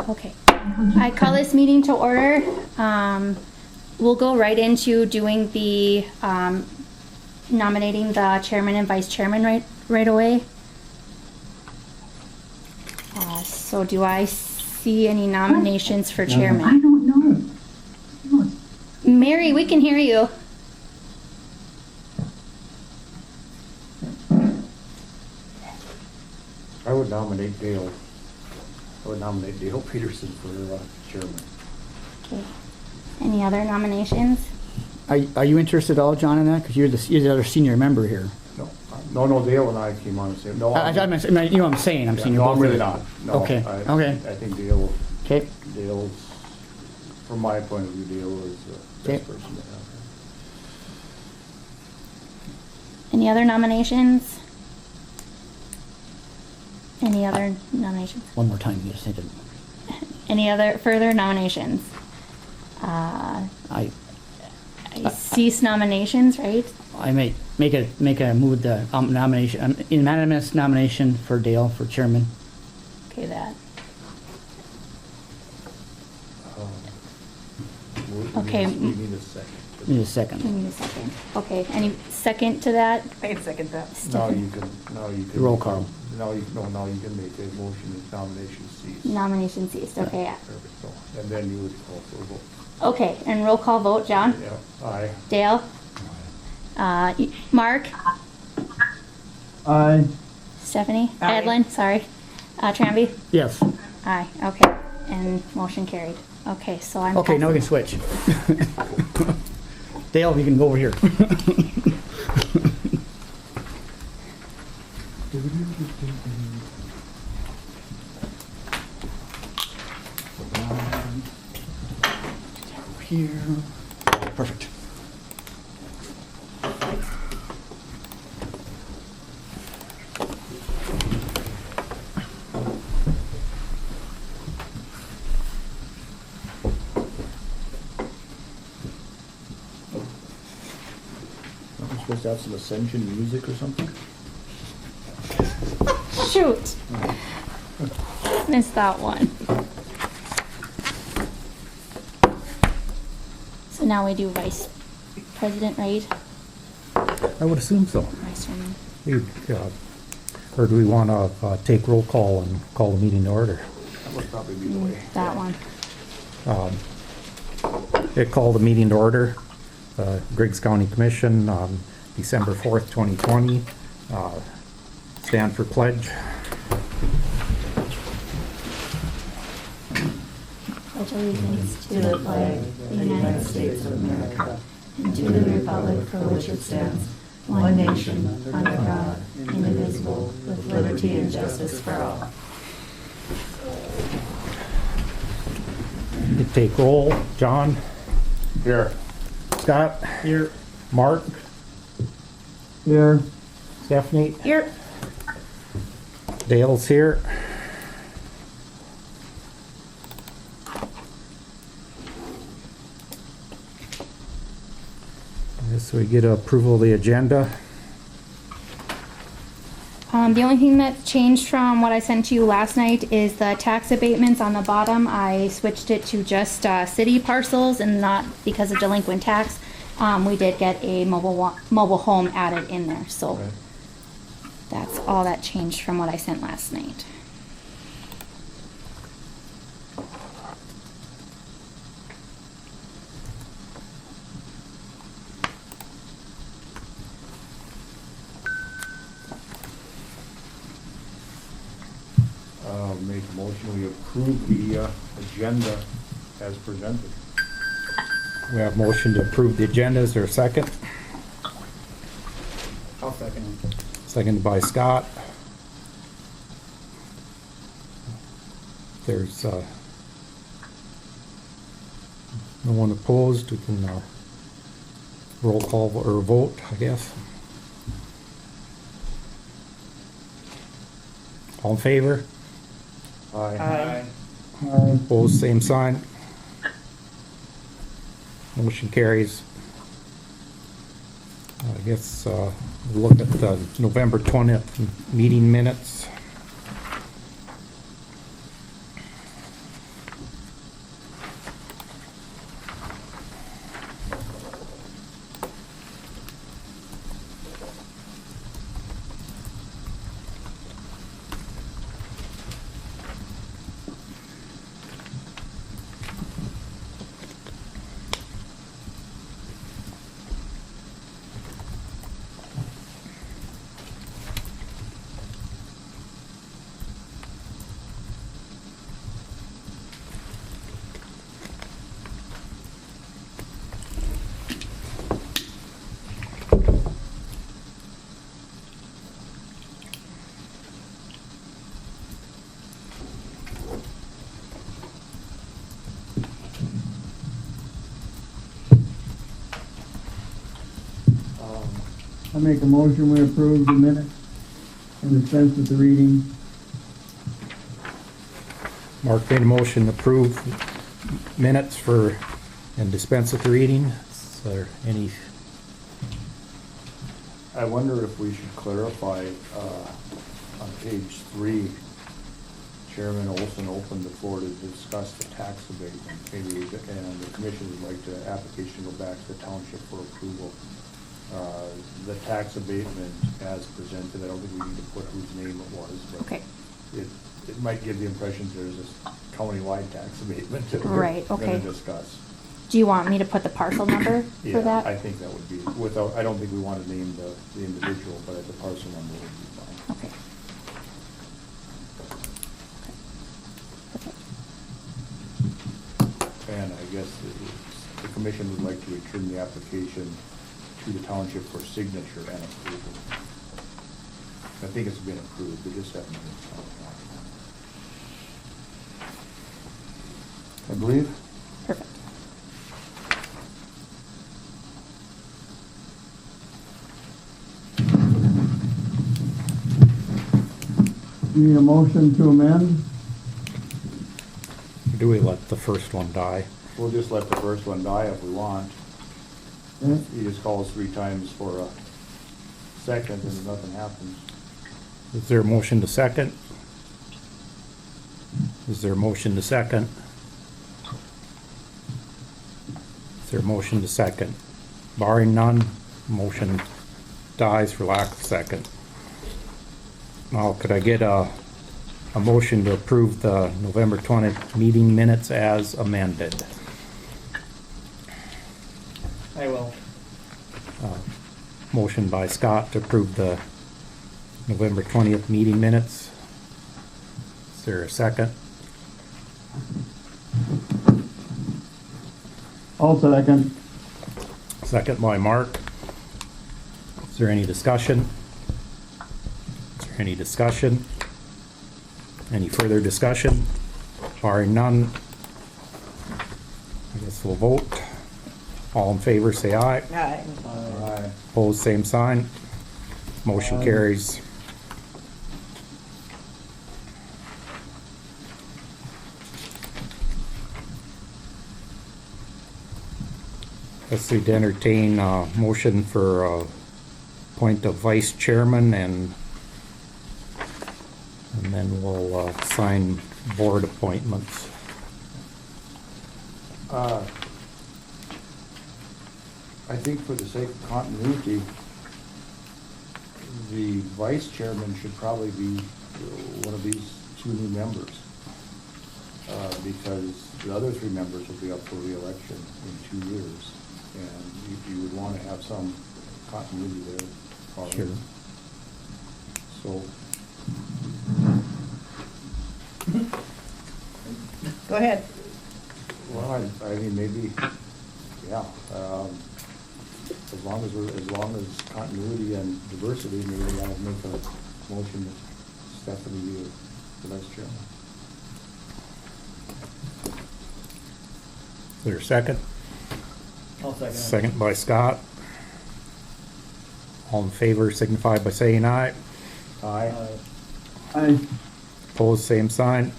Okay. I call this meeting to order. We'll go right into doing the nominating the chairman and vice chairman right away. So do I see any nominations for chairman? I don't know. Mary, we can hear you. I would nominate Dale. I would nominate Dale Peterson for chairman. Okay. Any other nominations? Are you interested at all, John, in that? Because you're the other senior member here. No, Dale and I came on the same. No, I mean, you know what I'm saying. I'm saying you're no, both I'm really there. not. No, Okay, okay. I think Dale's, from my point of view, Dale is the best person to have. Any other nominations? Any other nominations? One more time, you said it. Any other further nominations? I cease nominations, right? I may make a move the nomination, unanimous nomination for Dale for chairman. Okay, that. Okay. We need a second. Need a second. We need a second. Okay, any second to that? I can second that. Now you can. Roll call. Now you can make a motion if nomination cease. Nomination ceased, okay. Perfect. So, and then you would call for a vote. Okay, and roll call vote, John? Yeah, aye. Dale? Mark? Aye. Stephanie? Aye. Edlin, sorry. Tranby? Yes. Aye, okay, and motion carried. Okay, so I'm. Okay, now we can switch. Dale, we can go over here. Over here. Perfect. I'm supposed to have some Ascension music or something? Shoot. Missed that one. So now we do vice president, right? I would assume so. Vice chairman. Or do we want to take roll call and call the meeting to order? That would probably be the way. That one. It called the meeting to order. Griggs County Commission on December 4th, 2020. Stand for pledge. Pledge allegiance to the flag of the United States of America and to the republic for which it stands, one nation, under God, indivisible, with liberty and justice for all. You take roll. John? Here. Scott? Here. Mark? Here. Stephanie? Here. Dale's here. So we get approval of the agenda. The only thing that's changed from what I sent to you last night is the tax abatements on the bottom. I switched it to just city parcels and not because of delinquent tax. We did get a mobile home added in there, so Okay. that's all that changed from what I sent last night. Make a motion, we approve the agenda as presented. We have motion to approve the agenda. Is there a second? I'll second. Seconded by Scott. There's no one opposed. We can roll call or vote, I guess. All in favor? Aye. Opposed, same sign. Motion carries. I guess we'll look at the November 20th meeting minutes. I make a motion, we approve the minutes and dispense with the reading. Mark made a motion to approve minutes for, and dispense with the reading. Is there any, I wonder if we should clarify, on page 3, Chairman Olson opened the floor to discuss the tax abatement, maybe, and the commission would like the application to go back to the township for approval. The tax abatement as presented, I don't think we need to put whose name it was, but Okay. it might give the impression there's this countywide tax abatement that we're Right, okay. gonna discuss. Do you want me to put the parcel number for Yeah, that? I think that would be, without, I don't think we want to name the individual, but the parcel number would be fine. Okay. And I guess the commission would like to return the application to the township for signature and approval. I think it's been approved, they just haven't been signed. I believe. Perfect. Need a motion to amend? do we let the first one die? We'll just let the first one die if we want. Okay. He just calls 3 times for a second and nothing happens. Is there a motion to second? Is there a motion to second? Is there a motion to second? Barring none, motion dies for lack of second. Now, could I get a motion to approve the November 20th meeting minutes as amended? I will. Motion by Scott to approve the November 20th meeting minutes. Is there a second? I'll second. Second by Mark. Is there any discussion? Is there any discussion? Any further discussion? Barring none, I guess we'll vote. All in favor, say aye. Aye. Aye. Opposed, same sign. Motion Aye. carries. Let's see, to entertain a motion for appoint of vice chairman and then we'll sign board appointments. I think for the sake of continuity, the vice chairman should probably be one of these 2 new members. Because the other 3 members will be up for re-election in 2 years. And you would want to have some continuity there. Carl. Sure. So, Go ahead. well, I mean, maybe, yeah. As long as continuity and diversity, maybe I'll make a motion that Stephanie be the vice chairman. Is there a second? I'll second. Second by Scott. All in favor signify by saying aye. Aye. Aye. Opposed, same sign.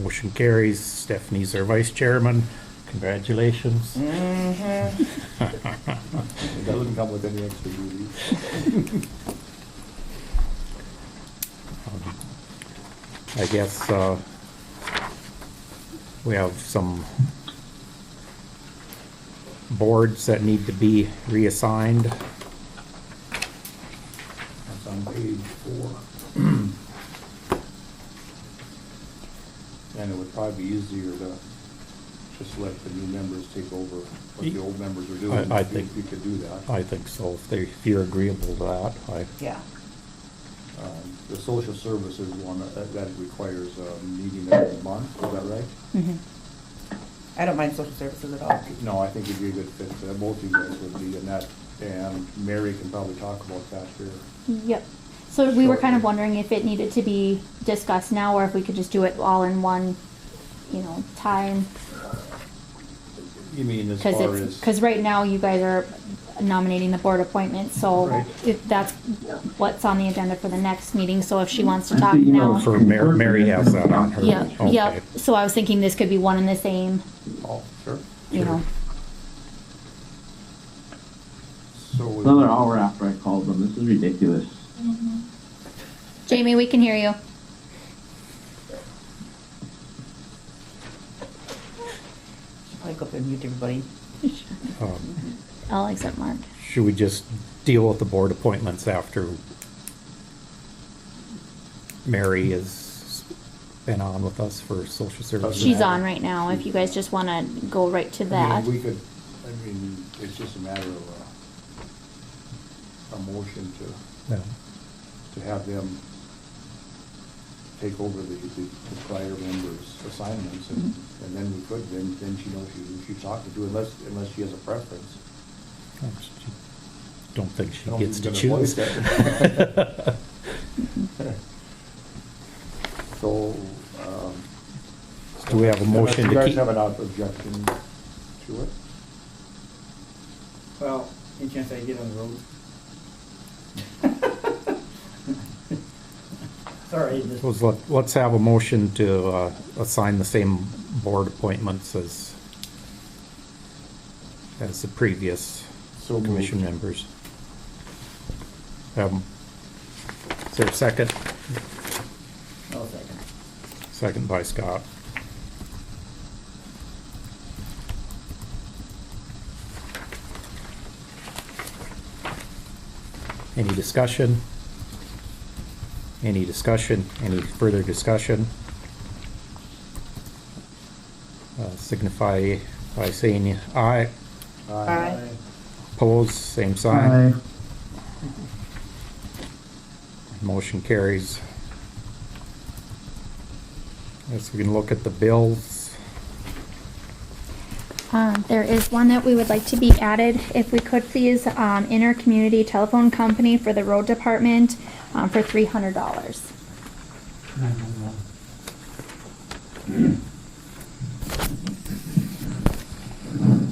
Motion carries. Stephanie's our vice chairman. Congratulations. It doesn't come with any extra duties. I guess we have some boards that need to be reassigned. That's on page 4. And it would probably be easier to just let the new members take over what the old members are doing. I think- We could do that. I think so, if you're agreeable to that. Yeah. The social services one, that requires a meeting every month, is that right? Mm-hmm. I don't mind social services at all. No, I think it'd be a good fit, both you guys would be, and Mary can probably talk about that here. Yep. So we were kind of Shortly. wondering if it needed to be discussed now or if we could just do it all in one, time. You mean as far as? Because right now you guys are nominating the board appointments, so Right. if that's what's on the agenda for the next meeting, so if she wants to I talk see, you know, now. For Mary has that on her. Yeah, yeah, Okay. so I was thinking this could be one and the same, Oh, sure. you know. So we- Another hour after I called them. This is ridiculous. Jamie, we can hear you. Probably go up there and mute everybody. All except Mark. Should we just deal with the board appointments after Mary has been on with us for social services? She's on right now, if you guys just wanna go right to I that. mean, we could, it's just a matter of a motion Yeah. to have them take over the prior members' assignments, and then we could, then she knows who she's talking to, unless she has a preference. Don't think she I don't gets to think we're gonna choose. voice that. So, Do we have a motion unless to you keep? guys have an objection to it? Well, any chance I get on the road? Sorry, just. Let's have a motion to assign the same board appointments as the previous So commission moved. members. Is there a second? No second. Second by Scott. Any discussion? Any discussion? Any further discussion? Signify by saying aye. Aye. Opposed, same sign. Aye. Motion carries. Guess we can look at the bills. There is one that we would like to be added, if we could please, Intercommunity Telephone Company for the road department, for $300.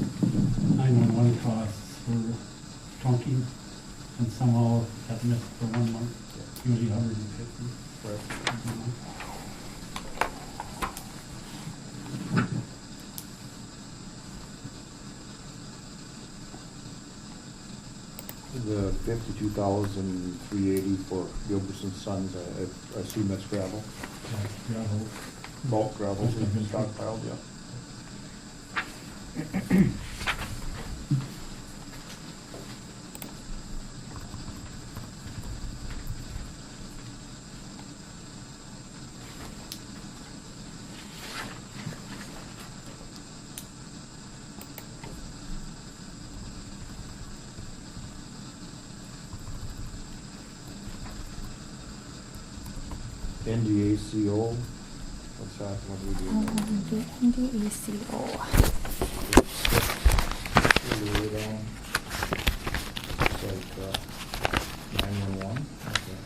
911 costs for trunking, and somehow got missed for 1 month, usually 150. The 52,380 for Gilbertson Sons, I assume that's gravel, Gravel. bulk gravel, That's been stockpiled, yeah. NDACO, what's that, what do we do? The NDACO. Further way down. It's like, 911, okay.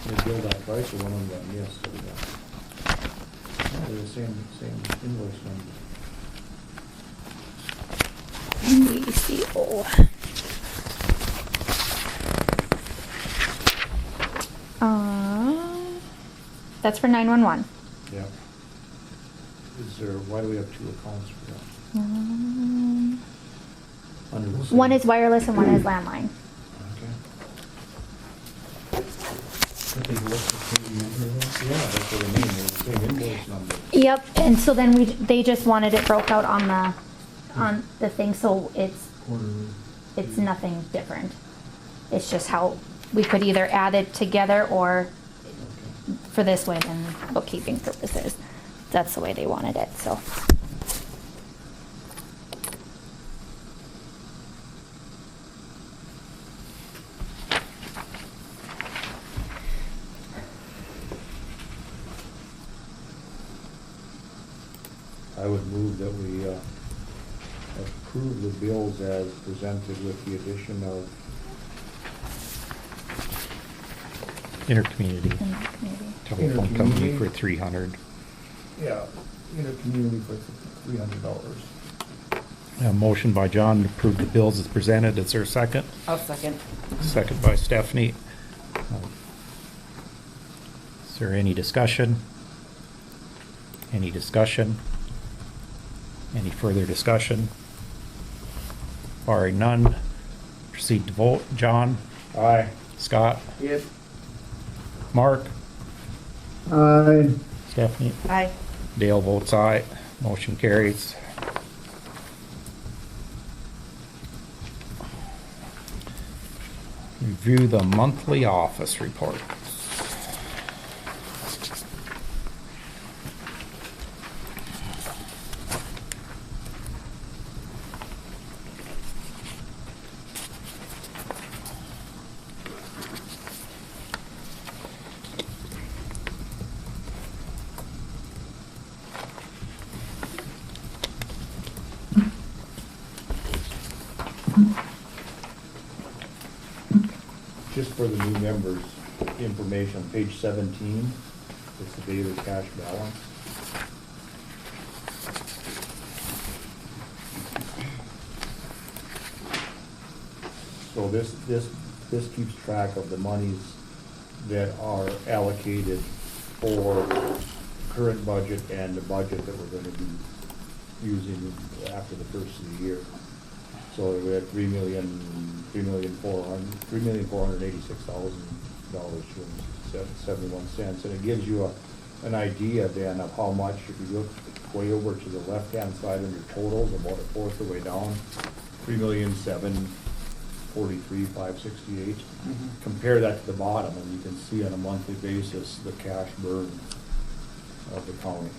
They billed that price, or one of them got missed, so yeah. They're the same invoice number. NDACO. That's for 911. Yeah. Is there, why do we have two accounts for that? Under the same- One is wireless and one is landline. Okay. But they work the same number though. Yeah, that's what I mean, they're the same invoice number. Yep, and so then they just wanted it broke out on the thing, so Quarterly. it's nothing different. It's just how we could either add it together or for this way and bookkeeping purposes. That's the way they wanted it, so. I would move that we approve the bills as presented with the addition of, Intercommunity Maybe. telephone company Intercommunity. for 300. yeah, intercommunity for $300. A motion by John to approve the bills as presented. Is there a second? I'll second. Second by Stephanie. Is there any discussion? Any discussion? Any further discussion? Barring none, proceed to vote. John? Aye. Scott? Yep. Mark? Aye. Stephanie? Aye. Dale votes aye. Motion carries. Review the monthly office report. Just for the new members' information, on page 17, it's the daily cash balance. So this keeps track of the monies that are allocated for current budget and the budget that we're gonna be using after the first of the year. So we're at $3,486,000.71, and it gives you an idea then of how much, if you look way over to the left-hand side under totals, about a fourth of the way down, 3,743,568. Compare that to the bottom, and you can see on a monthly basis the cash burn of the county.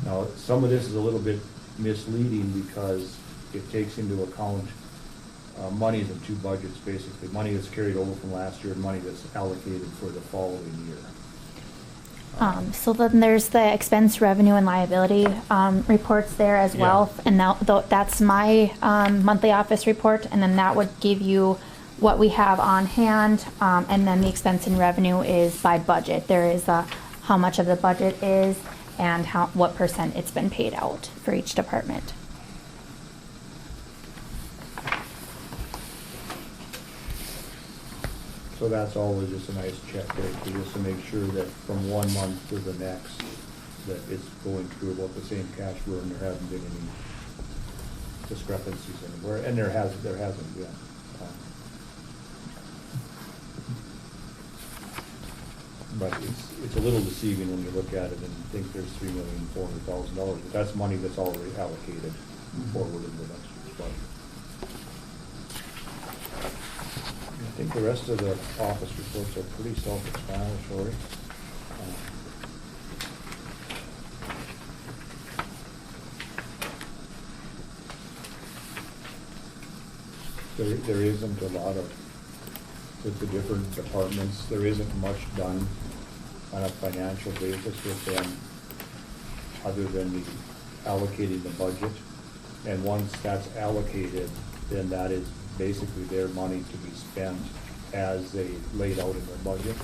Now, some of this is a little bit misleading because it takes into account monies in two budgets, basically. Money that's carried over from last year and money that's allocated for the following year. So then there's the expense, revenue, and liability reports there as well. Yeah. And now, that's my monthly office report, and then that would give you what we have on hand. And then the expense and revenue is by budget. There is how much of the budget is and what percent it's been paid out for each department. So that's always just a nice check there, just to make sure that from one month to the next, that it's going through about the same cash burn. There hasn't been any discrepancies anywhere, and there hasn't been. But it's a little deceiving when you look at it and think there's $3,400,000, but that's money that's already allocated forward into next year's budget. I think the rest of the office reports are pretty self-explanatory. There isn't a lot of, with the different departments, there isn't much done on a financial basis with them, other than the allocating the budget. And once that's allocated, then that is basically their money to be spent as they laid out in their budget.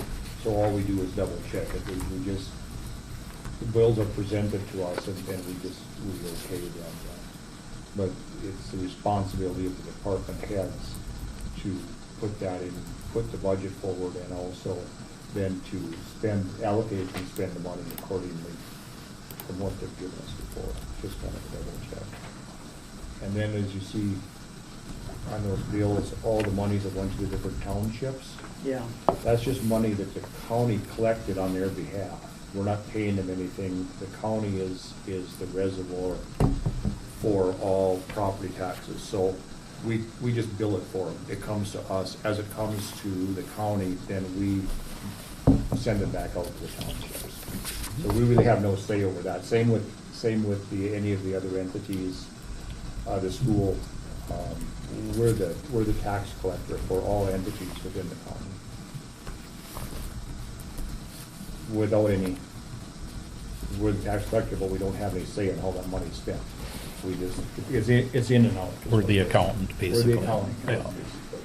So all we do is double check it. We just, the bills are presented to us and we okay them. But it's the responsibility of the department heads to put that in, put the budget forward, and also then to allocate and spend the money accordingly from what they've given us before. Just kind of a double check. And then as you see on those bills, all the monies that went to the different townships. Yeah. That's just money that the county collected on their behalf. We're not paying them anything. The county is the reservoir for all property taxes. So we just bill it for them. It comes to us. As it comes to the county, then we send it back out to the townships. So we really have no say over that. Same with any of the other entities, the school. We're the tax collector for all entities within the county. We're the tax collector, but we don't have any say in how that money's spent. We just, it's in and out. We're the accountant, basically. We're the accountant, Yeah. basically.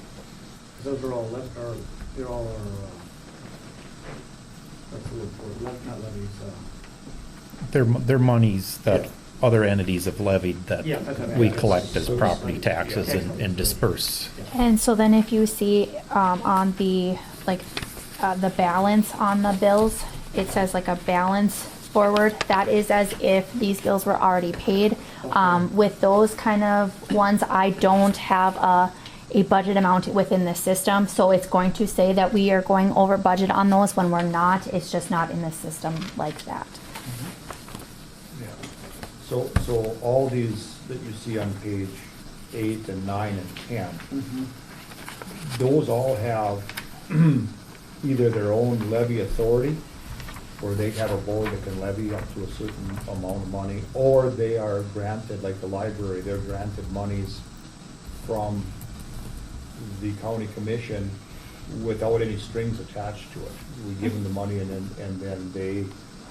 Those are all left, or they're all that's the word for it, not levies, They're monies that other entities have levied that Yeah, that's what I we meant. collect as So- property taxes and disperse. And so then if you see, on the, like, the balance on the bills, it says like a balance forward. That is as if these bills were already paid. With those kind of ones, I don't have a budget amount within the system. So it's going to say that we are going over budget on those when we're not. It's just not in the system like that. Yeah. So all these that you see on page 8 and 9 and 10, those all have either their own levy authority, or they have a board that can levy up to a certain amount of money, or they are granted, like the library, they're granted monies from the county commission without any strings attached to it. We give them the money and then they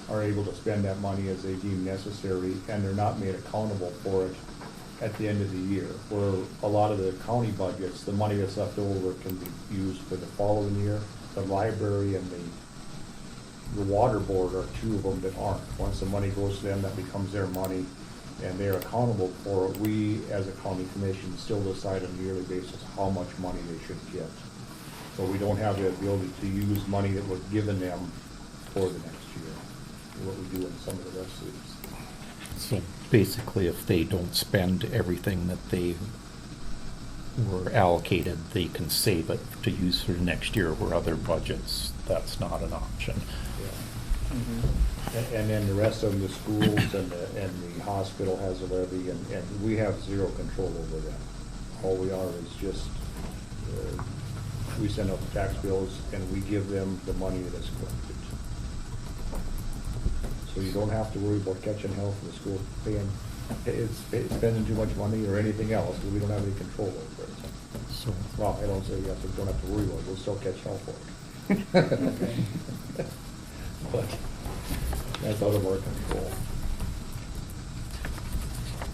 are able to spend that money as they deem necessary, and they're not made accountable for it at the end of the year. Where a lot of the county budgets, the money that's left over can be used for the following year. The library and the water board are two of them that aren't. Once the money goes to them, that becomes their money, and they're accountable for it. We, as a county commission, still decide on a yearly basis how much money they should get. So we don't have the ability to use money that was given them for the next year, what we do in some of the rest of these. So basically, if they don't spend everything that they were allocated, they can save it to use for the next year, where other budgets, that's not an option. And then the rest of them, the schools and the hospital has a levy, and we have zero control over them. All we are is just, we send out the tax bills and we give them the money that is collected. So you don't have to worry about catching hell for the school paying, spending too much money or anything else, we don't have any control over it. So, Well, I don't say you don't have to worry about it, we'll still catch hell for it. But that's out of our control.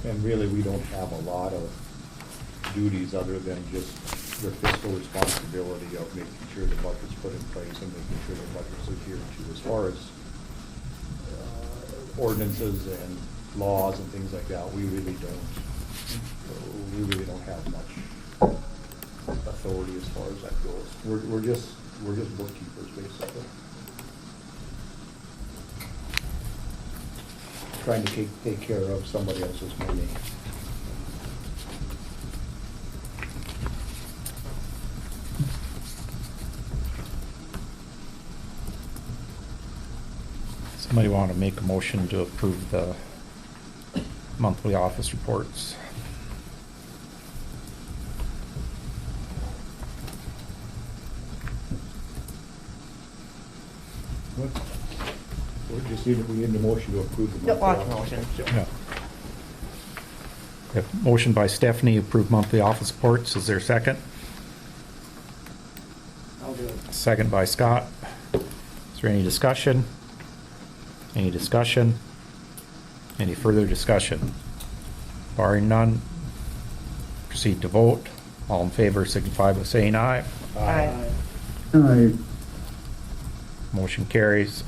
And really, we don't have a lot of duties other than just the fiscal responsibility of making sure the budget's put in place and making sure the budget's adhered to. As far as ordinances and laws and things like that, we really don't have much authority as far as that goes. We're just bookkeepers, basically. Trying to take care of somebody else's money. somebody want to make a motion to approve the monthly office reports? We need a motion to approve the. Yep, lots of motion. Yeah. We have motion by Stephanie, approve monthly office reports. Is there a second? I'll do it. Second by Scott. Is there any discussion? Any discussion? Any further discussion? Barring none, proceed to vote. All in favor signify by saying aye. Aye. Aye. Motion carries.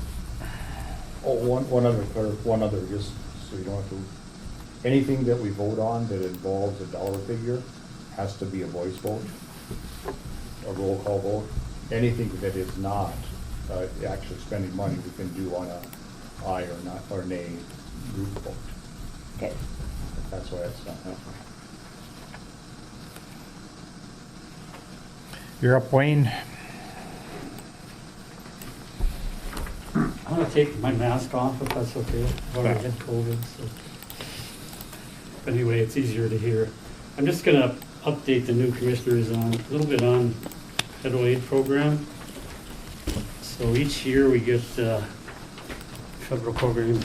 Oh, one other, just so you don't have to, anything that we vote on that involves a dollar figure has to be a voice vote, a roll call vote. Anything that is not actually spending money, we can do on a aye or not, or nay group vote. Okay. That's why it's not happening. You're up, Wayne. I'm gonna take my mask off if that's okay. I've already had COVID, so. But anyway, it's easier to hear. I'm just gonna update the new commissioners on, a little bit on federal aid program. So each year we get federal program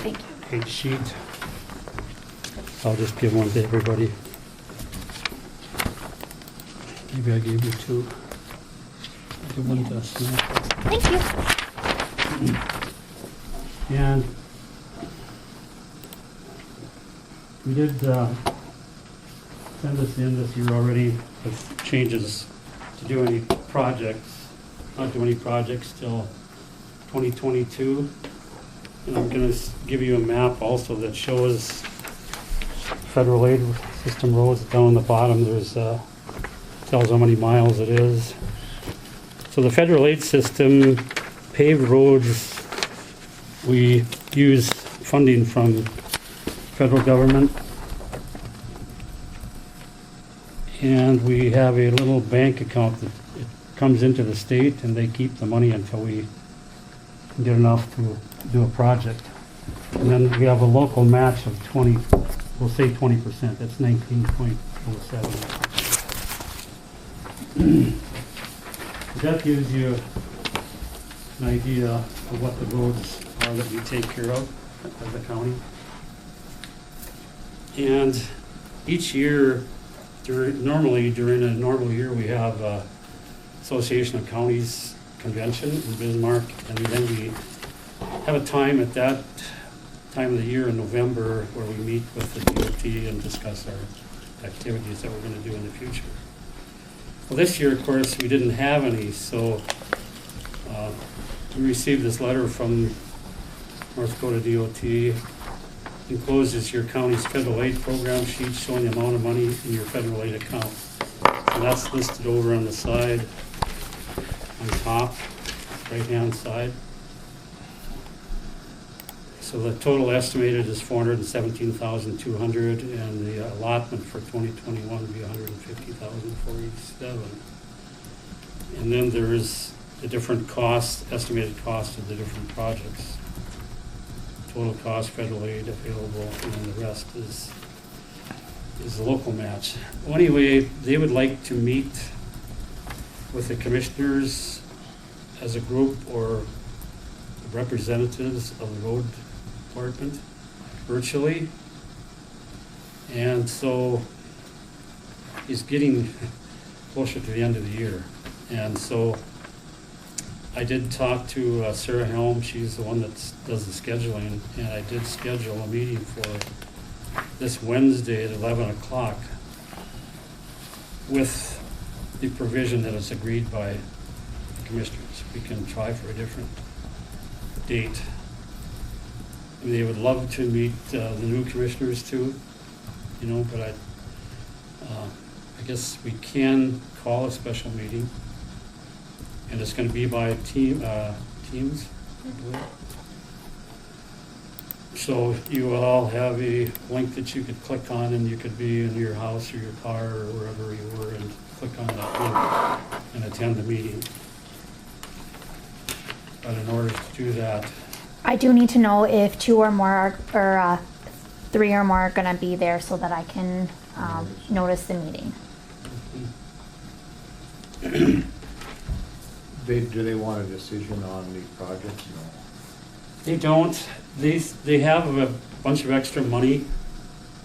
aid sheet. I'll just give one to everybody. Maybe I gave you two. I'll give one to Samantha. Thank you. And we did send this in this year already with changes to do any projects, not do any projects till 2022. And I'm gonna give you a map also that shows federal aid system roads. Down on the bottom, there's, tells how many miles it is. So the federal aid system, paved roads, we use funding from federal government. And we have a little bank account that it comes into the state, and they keep the money until we get enough to do a project. And then we have a local match of 20, we'll say 20%, that's 19.07. That gives you an idea of what the roads are that we take care of as a county. And each year, normally during a normal year, we have Association of Counties Convention in Bismarck, and then we have a time at that time of the year in November where we meet with the DOT and discuss our activities that we're going to do in the future. Well, this year, of course, we didn't have any, so we received this letter from North Dakota DOT. Enclosed is your county's federal aid program sheet showing the amount of money in your federal aid account. And that's listed over on the side, on top, right-hand side. So the total estimated is $417,200, and the allotment for 2021 would be $150,487. And then there's the different costs, estimated cost of the different projects. Total cost, federal aid available, and then the rest is the local match. Well, anyway, they would like to meet with the commissioners as a group or representatives of the road department virtually. And so he's getting closer to the end of the year. And so I did talk to Sarah Helm. She's the one that does the scheduling, and I did schedule a meeting for this Wednesday at 11 o'clock with the provision that is agreed by the commissioners. We can try for a different date. I mean, they would love to meet the new commissioners too, you know, but I guess we can call a special meeting. And it's going to be by Teams, I believe. So you will all have a link that you could click on, and you could be in your house or your car or wherever you were and click on that link and attend the meeting. But in order to do that, I do need to know if 2 or more or 3 or more are gonna be there so that I can notice the meeting. Do they want a decision on the projects? No. they don't. They have a bunch of extra money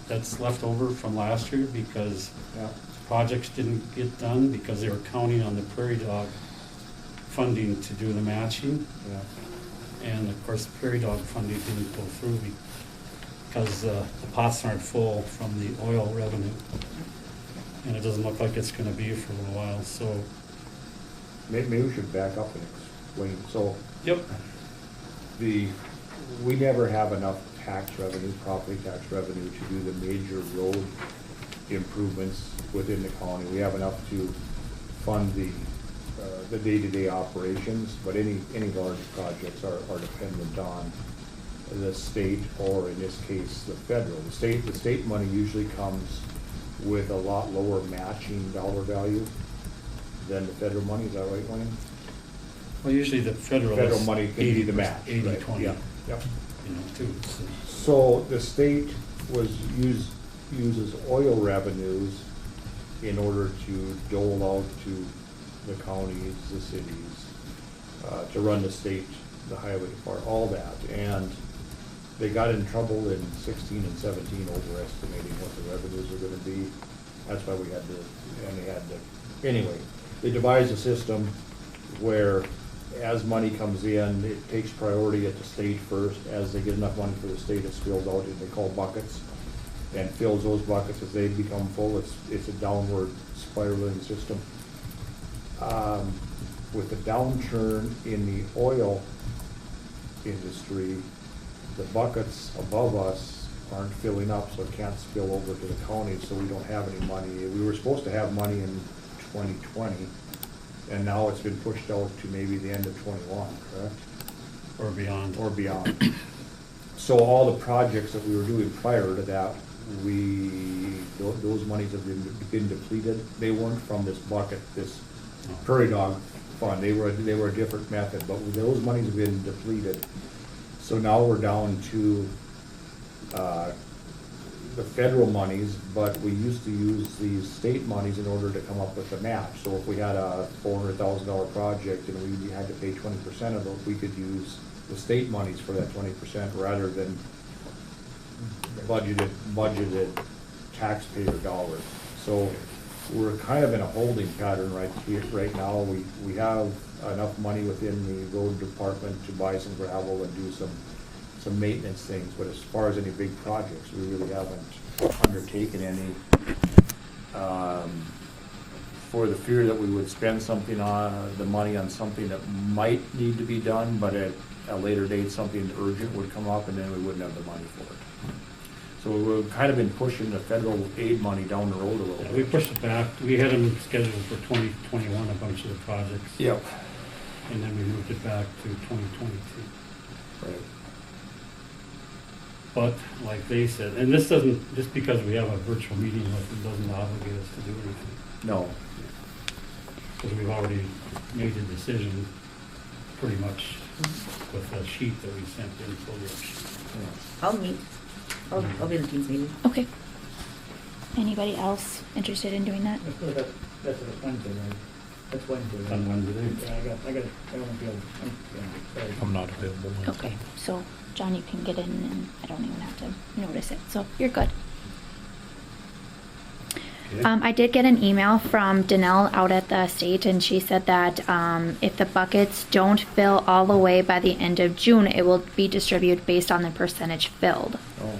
that's left over from last year because Yeah. projects didn't get done because they were counting on the prairie dog funding to do the matching. Yeah. And of course, the prairie dog funding didn't go through because the pots aren't full from the oil revenue. And it doesn't look like it's gonna be for a little while, so. Maybe we should back up and explain. So Yep. we never have enough tax revenue, property tax revenue, to do the major road improvements within the county. We have enough to fund the day-to-day operations, but any large projects are dependent on the state, or in this case, the federal. The state money usually comes with a lot lower matching dollar value than the federal money. Is that right, Wayne? Well, usually the federal money can be the match. 80, right? 20, Yeah. Yep. you know, too. So. So the state uses oil revenues in order to dole out to the counties, the cities, to run the state, the highway department, all that. And they got in trouble in 16 and 17 overestimating what the revenues were gonna be. That's why anyway, they devised a system where as money comes in, it takes priority at the state first. As they get enough money for the state, it's filled out in they call buckets, and fills those buckets as they become full. It's a downward spiraling system. With the downturn in the oil industry, the buckets above us aren't filling up, so it can't spill over to the county, so we don't have any money. We were supposed to have money in 2020, and now it's been pushed out to maybe the end of 21, correct? Or beyond. Or beyond. So all the projects that we were doing prior to that, those monies have been depleted. They weren't from this bucket, this prairie dog fund. They were a different method, but those monies have been depleted. So now we're down to the federal monies, but we used to use these state monies in order to come up with the match. So if we had a $400,000 project and we had to pay 20% of it, we could use the state monies for that 20% rather than budgeted taxpayer dollars. So we're kind of in a holding pattern right now. We have enough money within the road department to buy some gravel and do some maintenance things, but as far as any big projects, we really haven't undertaken any, for the fear that we would spend something on, the money on something that might need to be done, but at a later date, something urgent would come up, and then we wouldn't have the money for it. So we've kind of been pushing the federal aid money down the road a little Yeah, bit. we pushed it back. We had them scheduled for 2021, a bunch of the projects. Yep. And then we moved it back to 2022. Right. But like they said, and this doesn't, just because we have a virtual meeting with them, doesn't obligate us to do anything. No. Because we've already made the decision pretty much with the sheet that we sent in for the I'll meet. I'll be in the team's meeting. Okay. Anybody else interested in doing that? That's a Wednesday, right? That's Wednesday. right? on Wednesday. Yeah, I won't be able, sorry. I'm not available Wednesday. Okay, so John, you can get in and I don't even have to notice it, so you're good. Okay. I did get an email from Danelle out at the state, and she said that if the buckets don't fill all the way by the end of June, it will be distributed based on the percentage filled. Oh.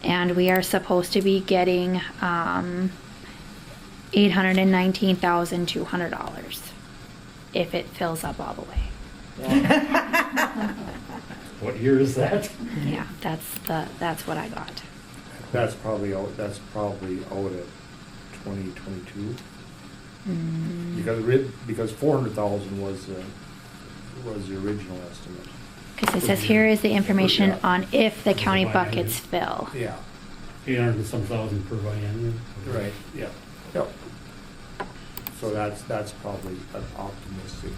And we are supposed to be getting $819,200 if it fills up all the way. What year is that? Yeah, that's what I got. That's probably out at 2022. Because 400,000 was the original estimate. Because it says here is the information Yeah. on if the county Biennium. buckets fill. Yeah. 800 and some thousand per biennium. Right, yeah, yep. So that's probably an optimistic.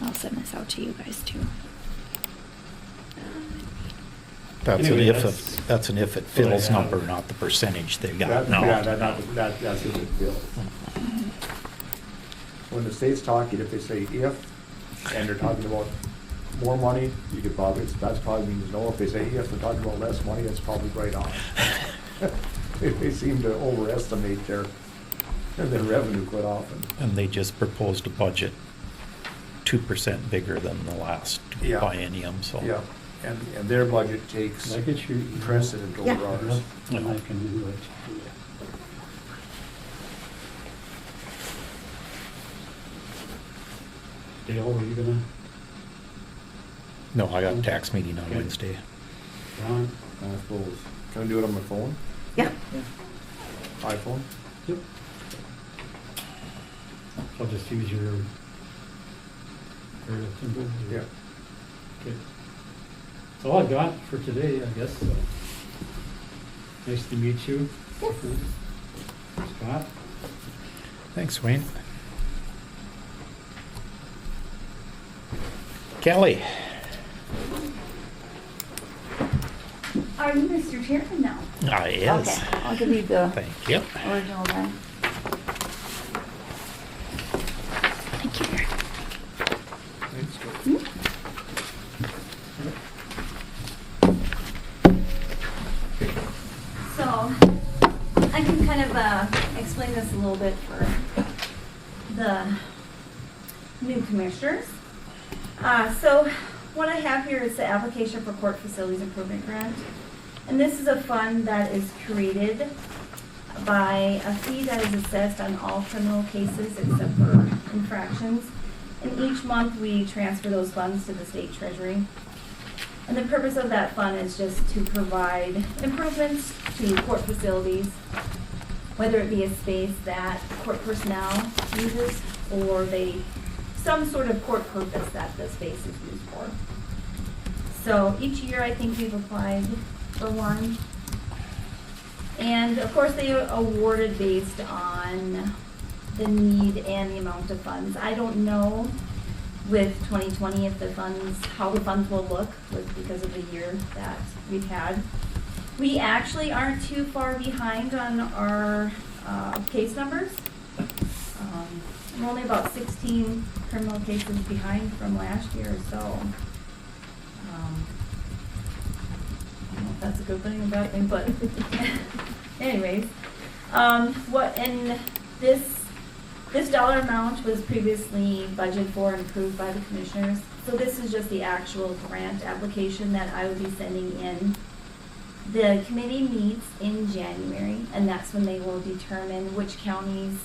I'll send this out to you guys too. That's Anyway, that's an if it what I fills have. number, not the percentage they got That- now. Yeah, that's a big deal. When the state's talking, if they say if, and they're talking about more money, you could probably, that's probably means no. If they say if, they're talking about less money, that's probably right on. They seem to overestimate their revenue quite often. And they just proposed a budget 2% bigger than the last Yeah. biennium, so. Yeah, and their budget takes Did I get your email? precedent over Yeah. ours. And I can do it. Dale, are you gonna, No, I got a tax meeting on Okay. Wednesday. Ron? I suppose. Can I do it on my phone? Yeah. iPhone? Yep. I'll just use your aerial symbol. Yeah. Okay. That's all I got for today, I guess. Nice to meet you. Scott? Thanks, Wayne. Kelly? Are you Mr. Chairman now? Ah, yes. Okay, I'll give you the Thank you. original then. Thank you. So, I can kind of explain this a little bit for the new commissioners. So, what I have here is the application for court facilities improvement grant. And this is a fund that is created by a fee that is assessed on all criminal cases except for infractions. And each month we transfer those funds to the state treasury. And the purpose of that fund is just to provide improvements to court facilities, whether it be a space that court personnel uses or some sort of court purpose that the space is used for. So each year I think we've applied for one. And of course they are awarded based on the need and the amount of funds. I don't know with 2020 if how the funds will look because of the year that we've had. We actually aren't too far behind on our case numbers. We're only about 16 criminal cases behind from last year or so. I don't know if that's a good thing or a bad thing, but anyways, this dollar amount was previously budgeted for and approved by the commissioners. So this is just the actual grant application that I will be sending in. The committee meets in January, and that's when they will determine which counties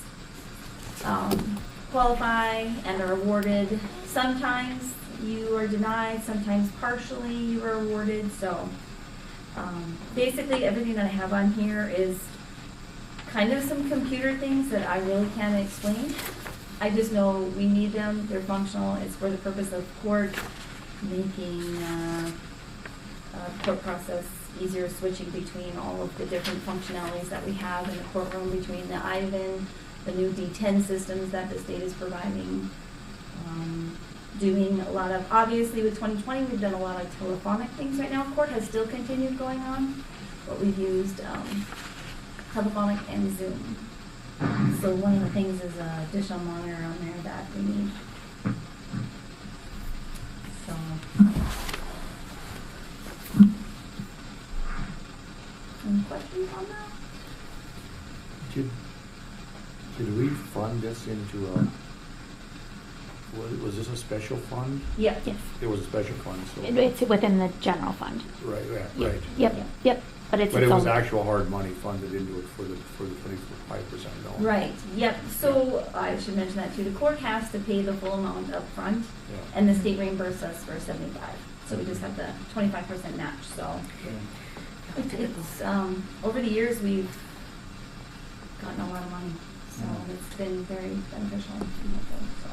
qualify and are awarded. Sometimes you are denied, sometimes partially you are awarded. So basically everything that I have on here is kind of some computer things that I really can't explain. I just know we need them, they're functional, it's for the purpose of court, making court process easier, switching between all of the different functionalities that we have in the courtroom, between the IVAN, the new D10 systems that the state is providing. Doing a lot of, obviously with 2020 we've done a lot of telephonic things right now. Court has still continued going on, but we've used telephonic and Zoom. So one of the things is an additional monitor on there that we need. So. Any questions on that? Did we fund this into was this a special fund? Yeah. Yes. It was a special fund, so. It's within the general fund. Right, right. Yep. But it's But it its was own- actual hard money funded into it for the 25% loan. Right, yep, so I should mention that too, the court has to pay the full amount up front, Yeah. and the state reimburses us for 75, so we just have the 25% match, so. It's, over the years, we've gotten a lot of money, so it's been very beneficial and helpful, so.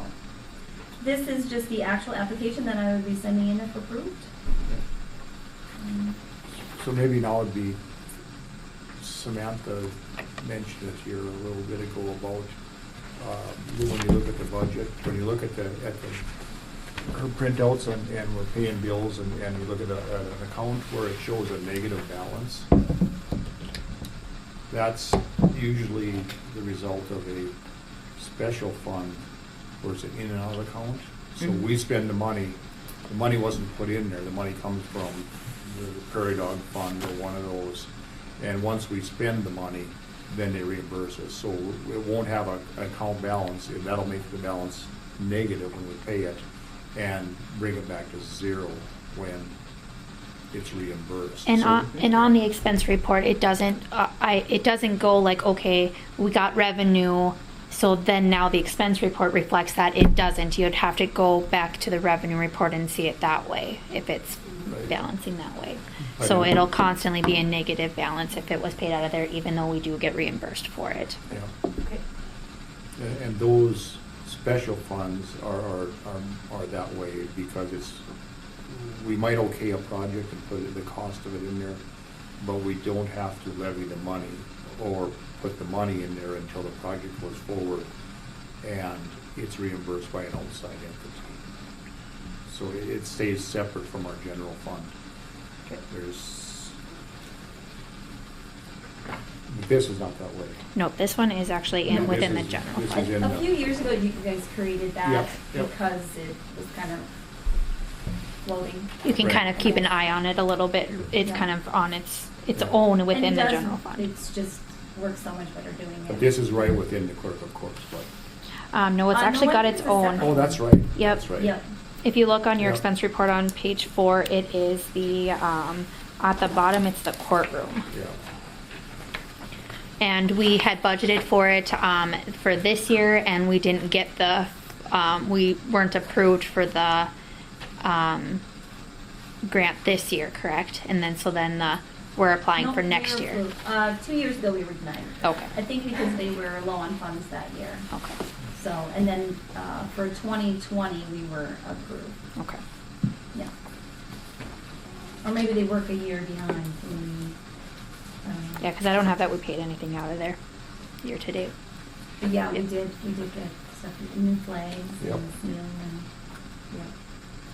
This is just the actual application that I would be sending in if approved. So maybe now would be, Samantha mentioned it here a little bit ago about, when you look at the budget, when you look at her printouts and we're paying bills and you look at an account where it shows a negative balance, that's usually the result of a special fund where it's an in and out account. So we spend the money wasn't put in there, the money comes from the Prairie Dog Fund or one of those. And once we spend the money, then they reimburse us. So it won't have an account balance. That'll make the balance negative when we pay it and bring it back to zero when it's reimbursed. And So- and on the expense report, it doesn't go like, okay, we got revenue, so then now the expense report reflects that. It doesn't. You'd have to go back to the revenue report and see it that way if it's Right. balancing that way. I So don't- it'll constantly be a negative balance if it was paid out of there, even though we do get reimbursed for it. Yeah. And those special funds are that way because we might okay a project and put the cost of it in there, but we don't have to levy the money or put the money in there until the project goes forward and it's reimbursed by an outside entity. So it stays separate from our general fund. This is not that way. Nope, this one is actually No, in within the this is- general this fund. is in A the- few years ago, you guys created that Yep, yep. because it was kind of floating. You can Right. kind of keep an eye on it a little bit. It's Yeah. kind of on its Yeah. own And within it the does- general fund. It's just works so much better doing it. But this is right within the clerk of courts, but, No, it's No, actually I got think its it's a own. separate- oh, that's right. Yep. That's right. Yep. If you look on your Yep. expense report on page 4, it is the, at the bottom, it's the courtroom. Yeah. And we had budgeted for it, for this year, and we didn't get we weren't approved for the, grant this year, correct? And then, so then, we're applying No, for we next were year. approved. 2 years ago, we were denied. Okay. I think because they were low on funds that year. Okay, So, and then for 2020, we were approved. okay. Yeah. Or maybe they work a year behind. Yeah, because I don't have that we paid anything out of there year to date. But yeah, we did get stuff, new flags Yep. and seal and, yeah.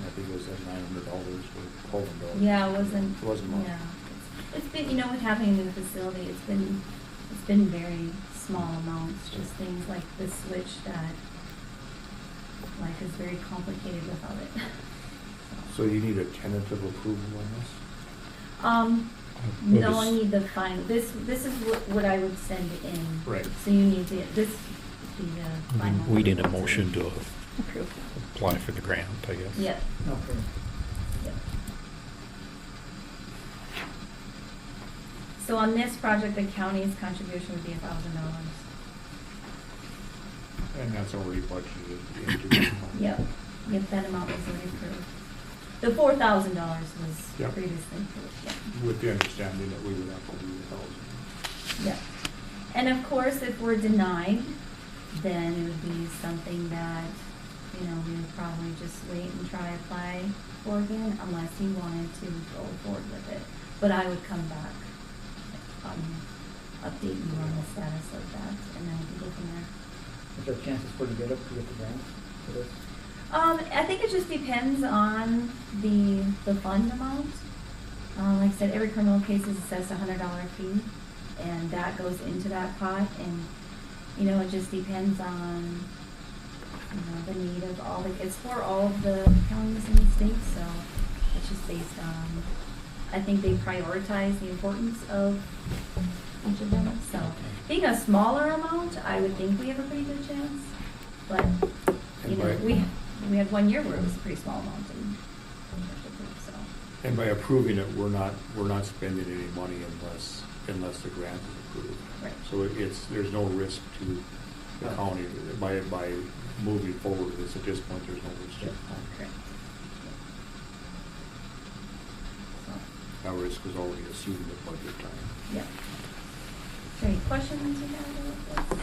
I think it was at $900 for Colvin Dog. Yeah, it wasn't. It wasn't much. Yeah. It's been, you know, with having a new facility, it's been very small amounts, just things like the switch that, life is very complicated without it. So you need a tentative approval on this? No, I need the final, this is what I would send in. Right. So you need to, this would be the final. We need a approval. motion to Approved. apply for the grant, I guess. Yep, Okay. yep. So on this project, the county's contribution would be $1,000. And that's already budgeted into. Yep, yep, that amount was already approved. The $4,000 was Yep. previously approved, yeah. With the understanding that we would have to do the 1,000. Yeah. And of course, if we're denied, then it would be something that, you know, we would probably just wait and try apply for again, unless you wanted to go forward with it. But I would come back, update you on the status of that, and then we can go from there. Is there chances for to get the grant for this? I think it just depends on the fund amount. Like I said, every criminal case is assessed a $100 fee, and that goes into that pot, and, you know, it just depends on, you know, the need of all it's for all of the counties in the state, so it's just based on, I think they prioritize the importance of each of them, so being a smaller amount, I would think we have a pretty good chance, but, you know, we had 1 year where it was a pretty small amount, and so. And by approving it, we're not spending any money unless the grant is approved. Right. So there's no risk to the county by moving forward with this. At this point, there's no risk. Correct. So, Our risk was already assumed at budget time. yeah. Is there any questions you have about this?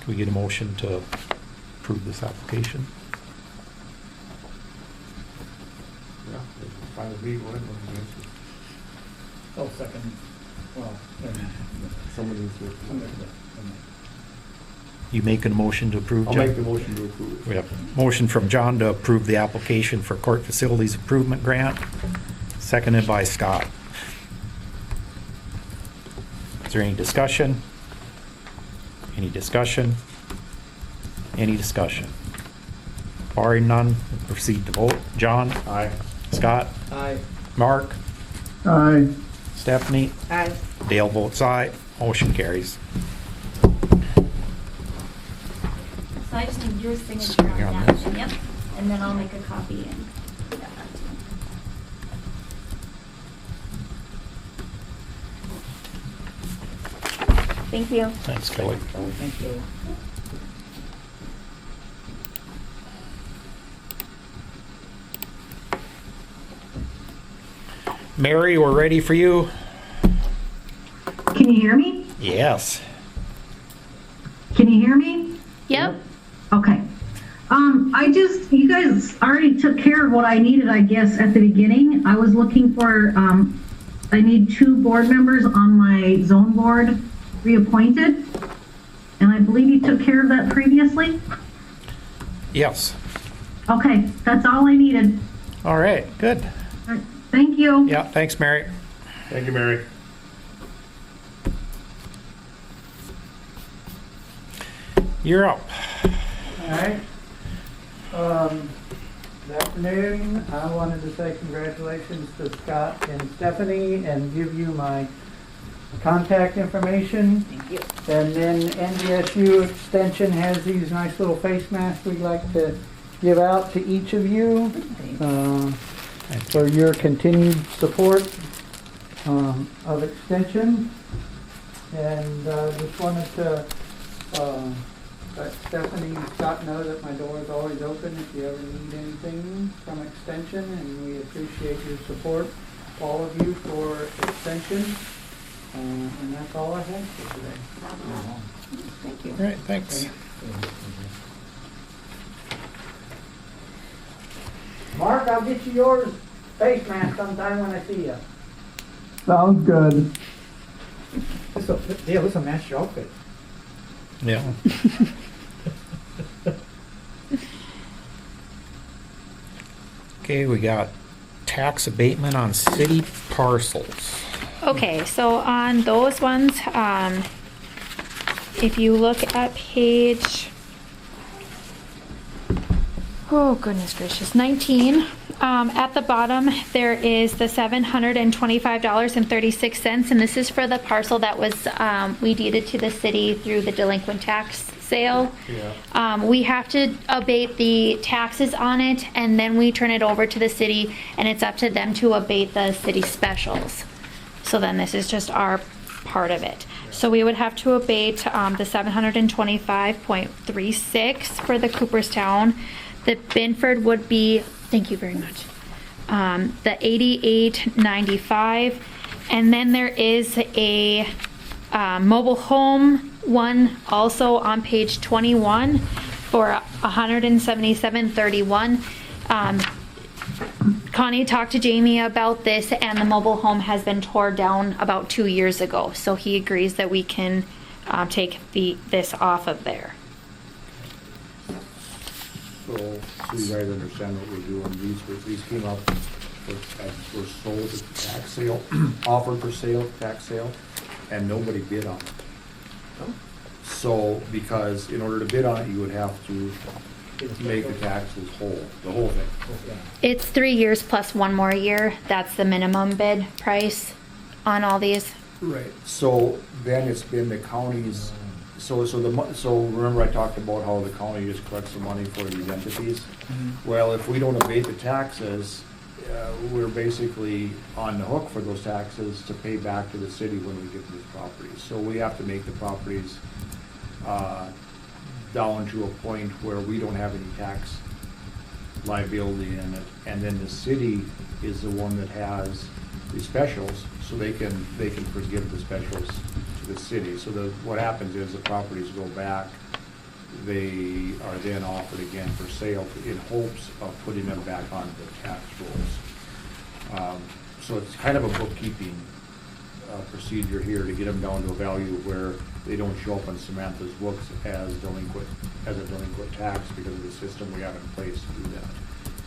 Can we get a motion to approve this application? Yeah. Fine with me. Go ahead. Oh, second. Well, Somebody needs to. You making a motion to approve, I'll John? make the motion to approve. We have a motion from John to approve the application for Court Facilities Improvement Grant, seconded by Scott. Is there any discussion? Any discussion? Any discussion? Barring none, we'll proceed to vote. John? Aye. Scott? Aye. Mark? Aye. Stephanie? Aye. Dale votes aye. Motion carries. So I just need your signature Sign on on that, this. yep, and then I'll make a copy and get that back to you. Thank you. Thanks, Kelly. Thank you. Mary, we're ready for you. Can you hear me? Yes. Can you hear me? Yep. Okay. You guys already took care of what I needed, I guess, at the beginning. I was looking for, I need 2 board members on my zone board reappointed. And I believe you took care of that previously? Yes. Okay, that's all I needed. All right, good. All right, thank you. Yeah, thanks, Mary. Thank you, Mary. You're up. All right. Good afternoon. I wanted to say congratulations to Scott and Stephanie and give you my contact information. Thank you. And then NDSU Extension has these nice little face masks we'd like to give out to each of you for your continued support of Extension. And just wanted to let Stephanie and Scott know that my door is always open if you ever need anything from Extension, and we appreciate your support, all of you, for Extension. And that's all I have for today. Thank you. All right, thanks. Mark, I'll get you yours face mask sometime when I see you. Sounds good. Yeah, let's match your outfit. Yeah. Okay, we got tax abatement on city parcels. Okay, so on those ones, if you look at page, oh goodness gracious, 19, at the bottom, there is the $725.36, and this is for the parcel that was, we deeded to the city through the delinquent tax sale. Yeah. We have to abate the taxes on it, and then we turn it over to the city, and it's up to them to abate the city specials. So then this is just our part of it. So we would have to abate the 725.36 for the Cooperstown. The Binford would be, thank you very much, the 88.95. And then there is a mobile home one also on page 21 for 177.31. Connie talked to Jamie about this, and the mobile home has been torn down about 2 years ago. So he agrees that we can take this off of there. So you guys understand what we're doing, these came up, were sold at the tax sale, offered for sale, tax sale, and nobody bid on it. So, because in order to bid on it, you would have to make the taxes whole, the whole thing. It's 3 years plus 1 more year. That's the minimum bid price on all these. Right. So then it's been the county's, so remember I talked about how the county just collects the money for these entities? Well, if we don't abate the taxes, we're basically on the hook for those taxes to pay back to the city when we get these properties. So we have to make the properties down to a point where we don't have any tax liability in it, and then the city is the one that has the specials, so they can forgive the specials to the city. So what happens is the properties go back, they are then offered again for sale in hopes of putting them back on the tax rolls. So it's kind of a bookkeeping procedure here to get them down to a value where they don't show up on Samantha's books as a delinquent tax because of the system we have in place to do that.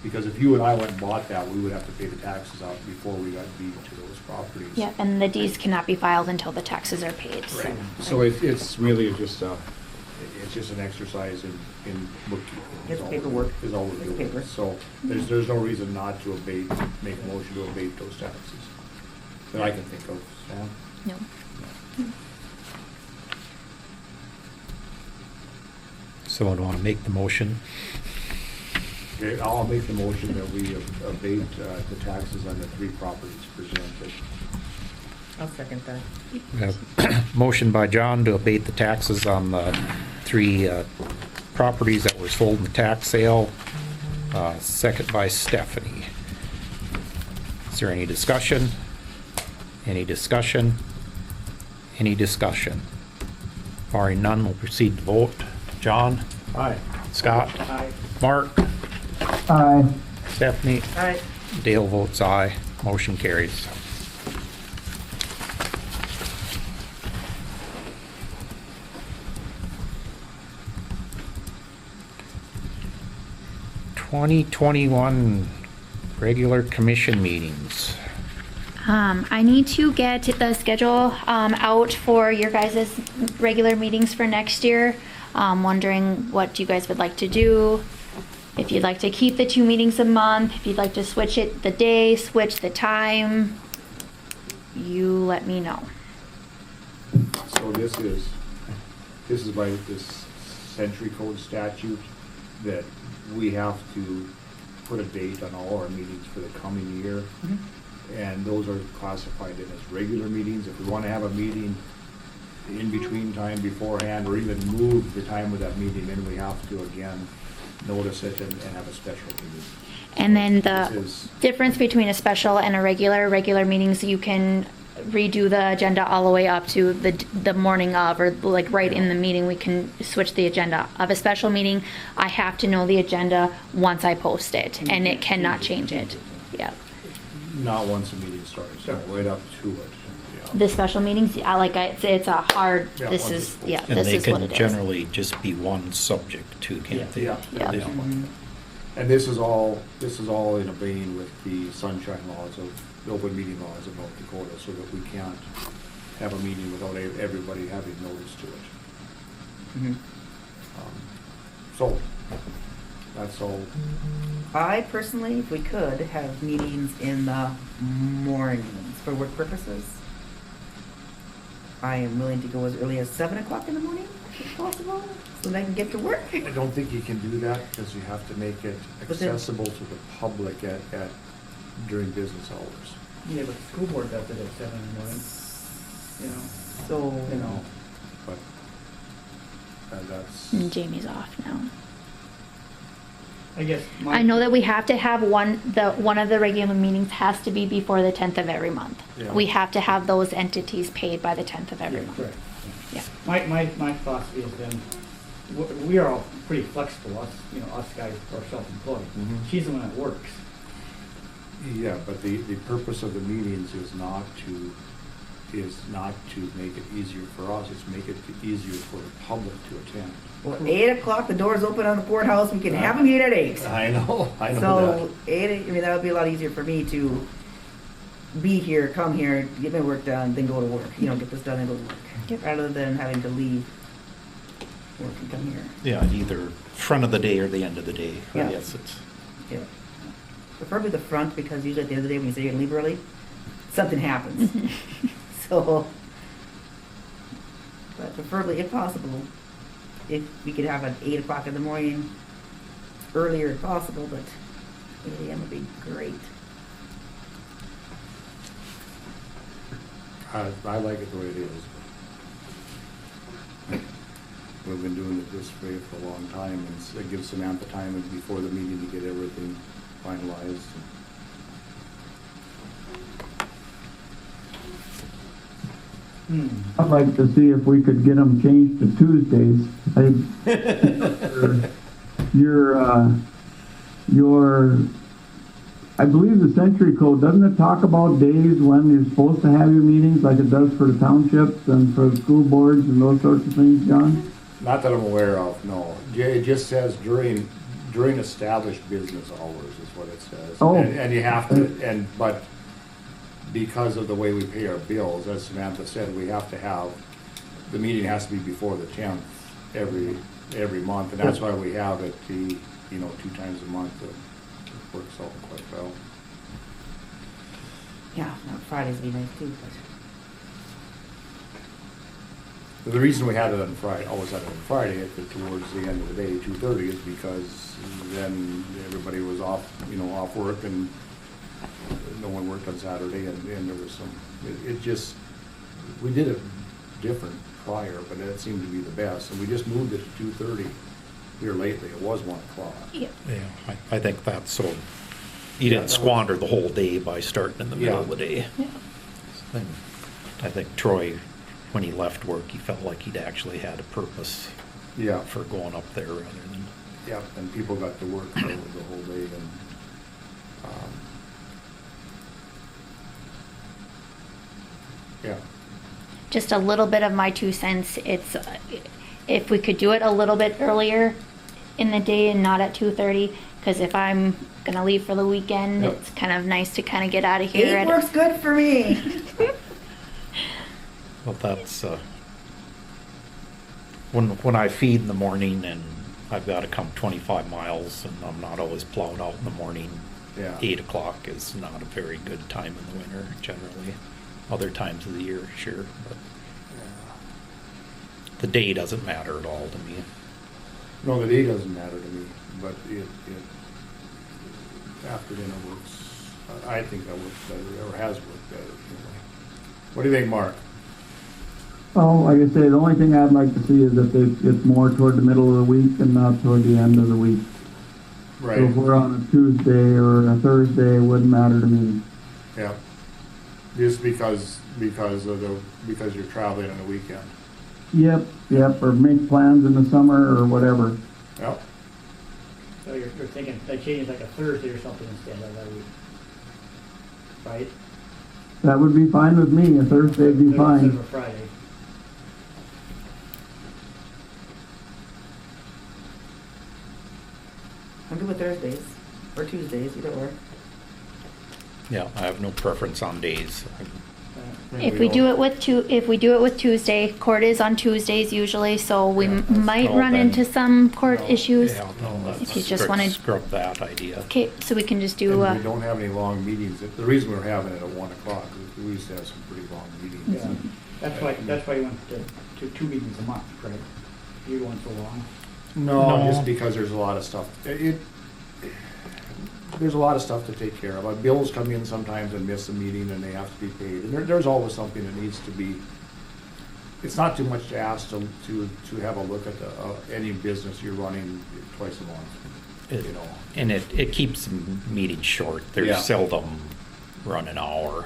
Because if you and I went and bought that, we would have to pay the taxes out before we got deed to those properties. Yeah, and the deeds cannot be filed until the taxes are paid. Right. So it's really just an exercise in bookkeeping. It's paperwork. Is all we're doing. Paper. So there's no reason not to make a motion to abate those taxes that I can think of. Sam? No. Someone want to make the motion? Okay, I'll make the motion that we abate the taxes on the 3 properties presented. I'll second that. We have motion by John to abate the taxes on the 3 properties that were sold in the tax sale. Second by Stephanie. Is there any discussion? Any discussion? Any discussion? Barring none, we'll proceed to vote. John? Aye. Scott? Aye. Mark? Aye. Stephanie? Aye. Dale votes aye. Motion carries. (2021) regular commission meetings. I need to get the schedule out for your guys' regular meetings for next year. Wondering what you guys would like to do. If you'd like to keep the 2 meetings a month, if you'd like to switch it the day, switch the time, you let me know. So this is by this century code statute that we have to put a date on all our meetings for the coming year. And those are classified in as regular meetings. If we want to have a meeting in-between time beforehand, or even move the time of that meeting, then we have to again notice it and have a special meeting. And then This the is- difference between a special and a regular meetings, you can redo the agenda all the way up to the morning of, or like right in the meeting, we can switch the agenda. Of a special meeting, I have to know the agenda once I post it, and it cannot change it. Yeah. Not once the meeting starts, so right up to it. Yeah. The special meetings, it's a hard, Yeah, this once is, it's posted. yeah, And this they is what can it is. generally just be one subject too, can't they? Yeah. Yeah. And this is all in a vein with the sunshine laws of, the open meeting laws of North Dakota, so that we can't have a meeting without everybody having notice to it. Mhm. So, that's all. I personally, if we could, have meetings in the mornings for work purposes. I am willing to go as early as 7 o'clock in the morning, if possible, so that I can get to work. I don't think you can do that, because you have to make it But then- accessible to the public during business hours. Yeah, but the school board does it at 7 in the morning, So, You know, but that's. And Jamie's off now. I guess. I know that we have to have one of the regular meetings has to be before the 10th of every month. Yeah. We have to have those entities paid by the 10th of every month. Correct. Yeah. My philosophy has been, we are all pretty flexible, us guys are self-employed. Mhm. She's the one that works. Yeah, but the purpose of the meetings is not to make it easier for us, it's make it easier for the public to attend. well, 8 o'clock, the doors open on the courthouse, we can have a meeting at 8. I know So, 8, I mean, that would be a lot easier for me to be here, come here, get my work done, then go to work, get this done and go to work. Yep. Rather than having to leave work and come here. Yeah, either front of the day or the end of the day. Yeah. Yes, it's, Yeah. Preferably the front, because usually at the end of the day when you say you're gonna leave early, something happens. So, but preferably, if possible, if we could have it 8 o'clock in the morning, earlier if possible, but 8 a.m. would be great. I like it the way it is. We've been doing it this way for a long time, and it gives Samantha time before the meeting to get everything finalized. I'd like to see if we could get them changed to Tuesdays. I believe the Century Code, doesn't it talk about days when you're supposed to have your meetings, like it does for the townships and for the school boards and those sorts of things, John? Not that I'm aware of, no. It just says during established business hours is what it says. Oh. And you have to, but because of the way we pay our bills, as Samantha said, we have to have, the meeting has to be before the 10th every month, and that's why we have it 2 times a month. It works out quite well. Yeah, Fridays would be nice too, but. The reason we had it on Friday, always had it on Friday, towards the end of the day, 2:30, is because then everybody was off work, and no one worked on Saturday, and there was some, we did it different prior, but it seemed to be the best, and we just moved it to 2:30 here lately. It was 1 o'clock. Yeah. yeah, I think that's so, you didn't squander the whole day by starting in the middle of the day. Yeah. And I think Troy, when he left work, he felt like he'd actually had a purpose Yeah, for going up there rather than, yeah, and people got to work the whole day, and, yeah. Just a little bit of my 2 cents. It's, if we could do it a little bit earlier in the day and not at 2:30, because if I'm gonna leave for the weekend, Yep. it's kind of nice to kind of get out of here. 8 works good for me. well, that's, when I feed in the morning and I've got to come 25 miles and I'm not always plowed out in the morning, Yeah. 8 o'clock is not a very good time in the winter generally. Other times of the year, sure, but the day doesn't matter at all to me. No, the day doesn't matter to me, but it after dinner works. I think that works better, or has worked better anyway. What do you think, Mark? Oh, like I say, the only thing I'd like to see is that it's more toward the middle of the week and not toward the end of the week. So if Right, we're on a Tuesday or a Thursday, it wouldn't matter to me. yeah. Just because you're traveling on the weekend. Yep, or make plans in the summer or whatever. Yep, So you're thinking, they change like a Thursday or something instead of that week, right? That would be fine with me, a Thursday would be Instead fine. of a Friday. I'm good with Thursdays or Tuesdays, either or. Yeah, I have no preference on days. If we do it with Tuesday, court is on Tuesdays usually, so we might run into some court issues. Yeah, no, let's If you just wanna- scrub that idea. Okay, so we can just do, and we don't have any long meetings. The reason we're having it at 1 o'clock is we used to have some pretty long meetings. Yeah. That's why you went to 2 meetings a month, right? You went so long. No, just because there's a lot of stuff. There's a lot of stuff to take care of. Bills come in sometimes and miss a meeting and they have to be paid. And there's always something that needs to be, it's not too much to ask to have a look at any business you're running twice a month, you know. And it keeps the meetings short. They're Yeah. seldom run an hour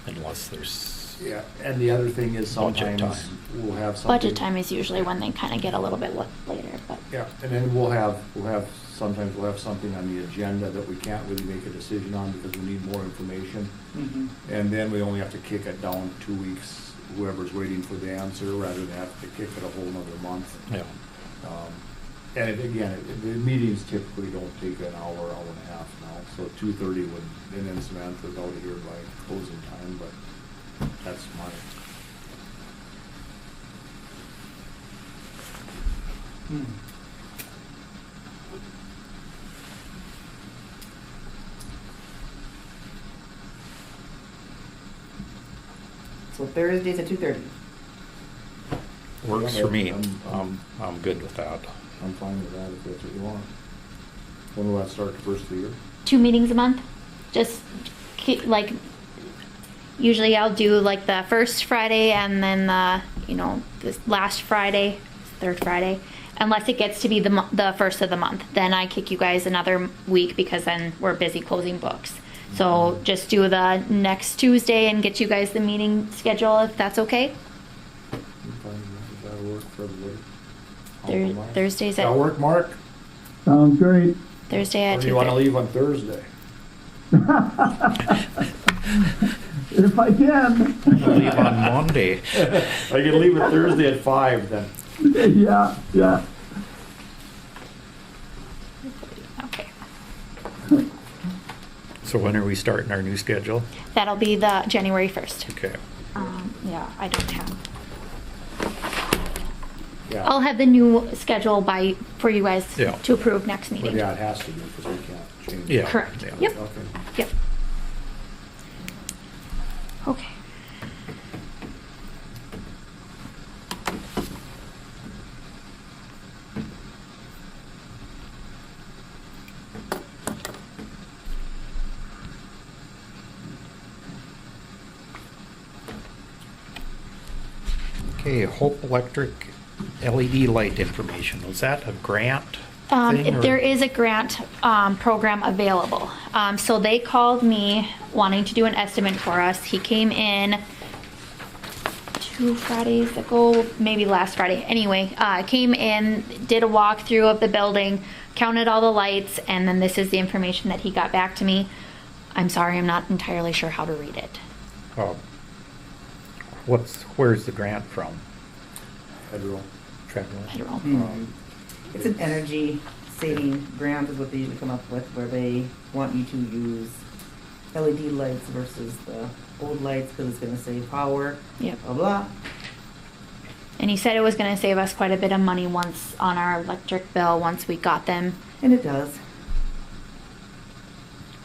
unless there's, Yeah, and the other thing is Budget sometimes time. we'll have something. budget time is usually when they kind of get a little bit later, but. Yeah, and then sometimes we'll have something on the agenda that we can't really make a decision on because we need more information. Mm-hmm. And then we only have to kick it down 2 weeks, whoever's waiting for the answer, rather than have to kick it a whole nother month. yeah. And the meetings typically don't take an hour and a half now, so 2:30 would, and then Samantha's out of here by closing time, but that's my. So Thursdays at 2:30. Works Yeah, for me. I'm- I'm good with that. I'm fine with that if that's what you want. When will that start, the first of the year? 2 meetings a month, just like, usually I'll do like the first Friday and then this last Friday, third Friday, unless it gets to be the first of the month. Then I kick you guys another week because then we're busy closing books. So just do the next Tuesday and get you guys the meeting schedule if that's okay. I'm fine with that. Does that work for everybody? Compromise? Thursdays That'll at work, Mark? Sounds great. Thursday Or at do you want to 2:30. leave on Thursday? If I can. Leave on Monday. I can leave it Thursday at 5 then. Yeah. Okay, So when are we starting our new schedule? that'll be the January 1st. Okay. Yeah, I don't have. Yeah. I'll have the new schedule for you guys Yeah. to approve next Well, meeting. yeah, it has to be because we can't change it. Yeah. Correct. Yeah. Yep. Okay. Yep. Okay. Okay, Hope Electric LED light information. Was that a grant thing? There is a grant program available. So they called me wanting to do an estimate for us. He came in 2 Fridays ago, maybe last Friday. Anyway, came in, did a walkthrough of the building, counted all the lights, and then this is the information that he got back to me. I'm sorry, I'm not entirely sure how to read it. Where's the grant from? Federal. Federal. It's an energy saving grant is what they usually come up with, where they want you to use LED lights versus the old lights because it's going to save power. Yep. Blah blah. And he said it was gonna save us quite a bit of money once on our electric bill, once we got them. And it does.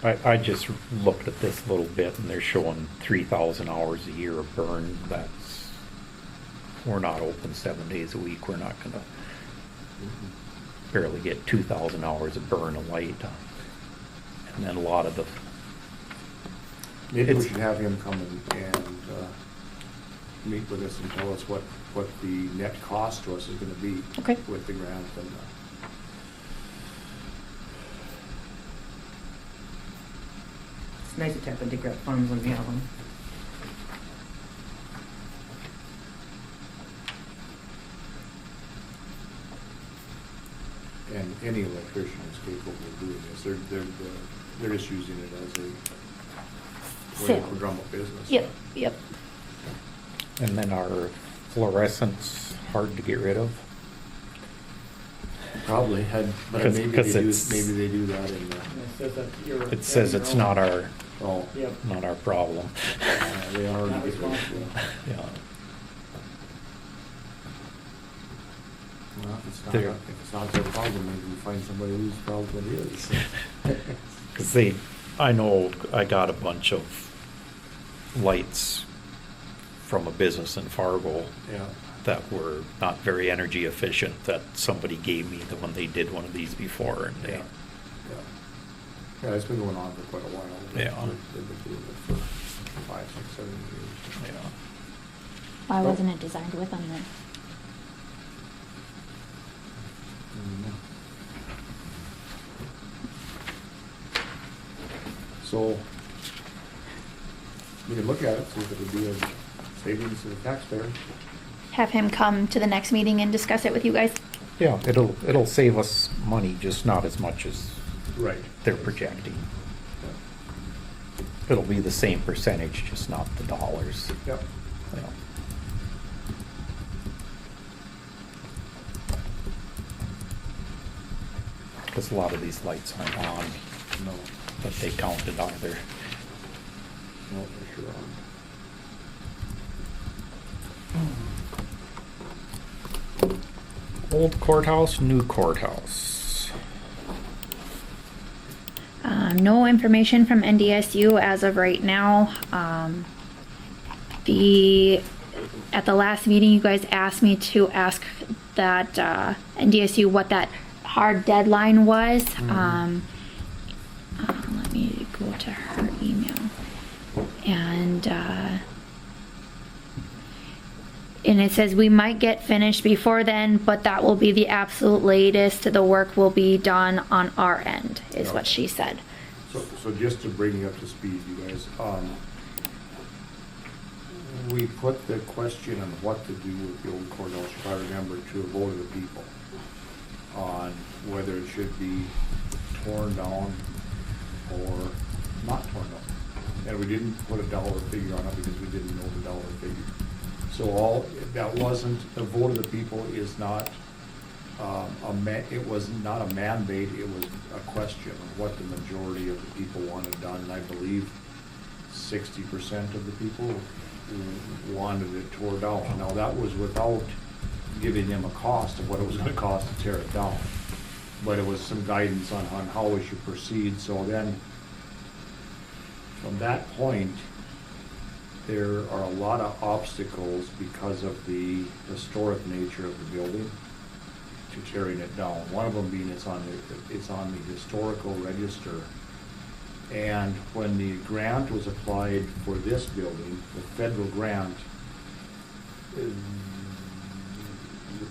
I just looked at this a little bit and they're showing 3,000 hours a year of burn. We're not open 7 days a week. We're not gonna barely get 2,000 hours of burn of light. And then a lot of the, Maybe we It's- should have him come and meet with us and tell us what the net cost to us is gonna be. Okay. With the grant and, It's nice to tap into grant funds when we have them. and any electrician is capable of doing this. They're just using it as a way Sale. to drum up business. Yep, yep. And then our fluorescents hard to get rid of? Probably had, but 'Cause- maybe 'cause they do, it's- maybe they do that in And it says that you're. It says it's not our, oh, Yep. not our problem. they are. Not responsible. Yeah. Well, if They're- it's not their problem, maybe we find somebody whose problem it is. Cause I know I got a bunch of lights from a business in Fargo Yeah. that were not very energy efficient, that somebody gave me when they did one of these before, and Yeah. they, Yeah, it's been going on for quite a while. Yeah. They've been doing it for 5, 6, 7 years. yeah. Why wasn't it designed with them then? So, we can look at it, see if it would be a savings to the taxpayer. Have him come to the next meeting and discuss it with you guys? Yeah, it'll save us money, just not as much as Right. they're projecting. It'll be the same percentage, just not the dollars. Yep. Yeah. Because a lot of these lights aren't on, No, but they counted either. no, for sure. Old courthouse, new courthouse. No information from NDSU as of right now. At the last meeting, you guys asked me to ask that NDSU what that hard deadline was. Let me go to her email. And it says we might get finished before then, but that will be the absolute latest. The work will be done on our end, is what she said. So just to bring you up to speed, you guys, we put the question on what to do with the old courthouse, if I remember, to a vote of the people on whether it should be torn down or not torn down. And we didn't put a dollar figure on it because we didn't know the dollar figure. So that wasn't, the vote of the people is not, it was not a mandate, it was a question of what the majority of the people wanted done. And I believe 60% of the people wanted it tore down. Now, that was without giving them a cost of what it was gonna cost to tear it down. But it was some guidance on how we should proceed. So then, from that point, there are a lot of obstacles because of the historic nature of the building to tearing it down. One of them being it's on the historical register. And when the grant was applied for this building, the federal grant, the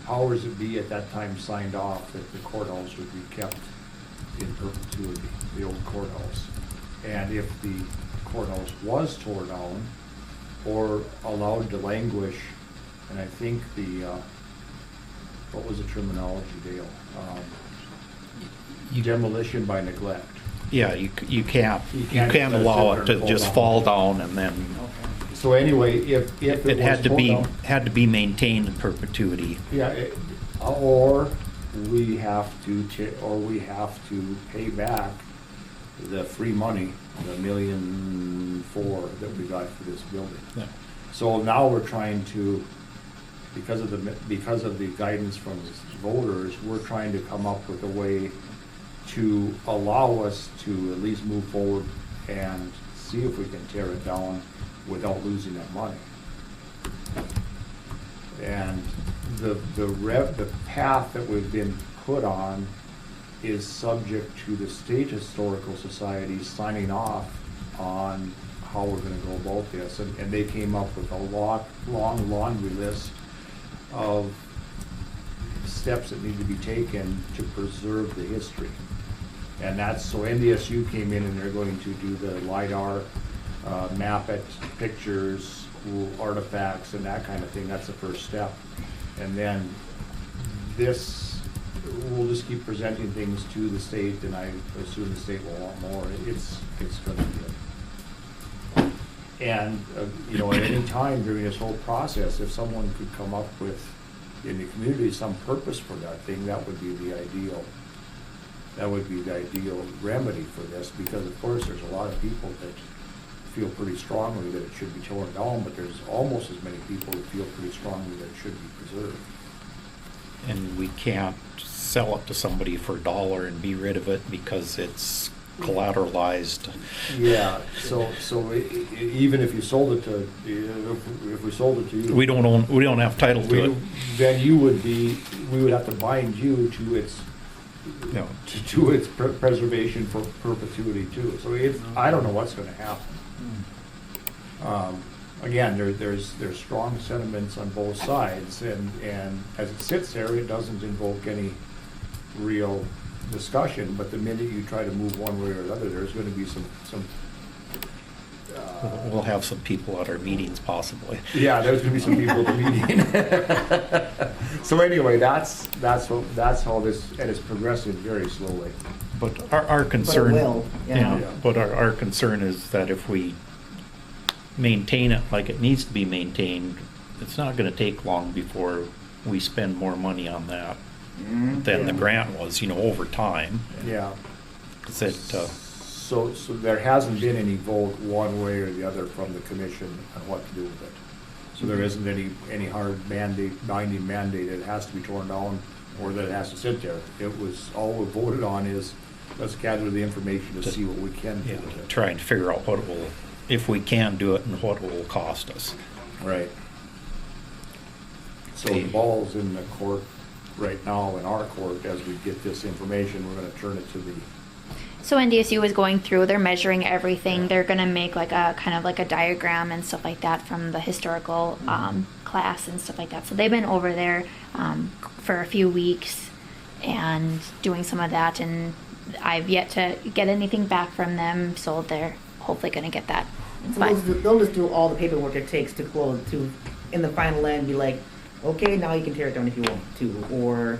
powers that be at that time signed off that the courthouse would be kept in perpetuity, the old courthouse. And if the courthouse was torn down or allowed to languish, and I think what was the terminology, Dale? Demolition by neglect. Yeah, you can't can't let it allow sit it there to and just fall fall down and then, So anyway, if it it had was to torn be, down- had to be maintained in perpetuity. Yeah, or we have to pay back the free money, the $1.4 million that we got for this building. Yeah. So now we're trying to, because of the guidance from the voters, we're trying to come up with a way to allow us to at least move forward and see if we can tear it down without losing that money. And the path that we've been put on is subject to the State Historical Society signing off on how we're gonna go about this, and they came up with a long laundry list of steps that need to be taken to preserve the history. And that's, so NDSU came in and they're going to do the LiDAR, map it, pictures, artifacts, and that kind of thing. That's the first step. And then this, we'll just keep presenting things to the state, and I assume the state will want more. It's gonna be good. And, you know, at any time during this whole process, if someone could come up with, in the community, some purpose for that thing, that would be the ideal. That would be the ideal remedy for this, because of course there's a lot of people that feel pretty strongly that it should be torn down, but there's almost as many people who feel pretty strongly that it should be preserved. And we can't sell it to somebody for $1 and be rid of it because it's collateralized. Yeah, so even if you sold it to, if we sold it to you. We don't have title to it. Then you would be, we would have to bind you to its, No. to its preservation for perpetuity too. So it's, I don't know what's gonna happen. Again, there's strong sentiments on both sides, and as it sits there, it doesn't invoke any real discussion, but the minute you try to move one way or another, there's gonna be some We'll have some people at our meetings possibly. yeah, there's gonna be some people at the meeting. So anyway, that's how this, and it's progressing very slowly. But our concern, But it will, yeah. but our concern is that if we maintain it like it needs to be maintained, it's not gonna take long before we spend more money on that than the grant was, over time. Yeah. 'Cause it, So there hasn't been any vote one way or the other from the commission on what to do with it. So there isn't any hard binding mandate, it has to be torn down or that it has to sit there. It was, all we voted on is, let's gather the information to see what we can do with it. try and figure out what it will, if we can do it and what it will cost us. Right. So the ball's in the court right now, in our court, as we get this information, we're gonna turn it to the, So NDSU is going through, they're measuring everything. They're gonna make like a kind of like a diagram and stuff like that from the historical class and stuff like that. So they've been over there for a few weeks and doing some of that, and I've yet to get anything back from them, so they're hopefully gonna get that. So they'll just do all the paperwork it takes to close, to, in the final end, be like, okay, now you can tear it down if you want to, or...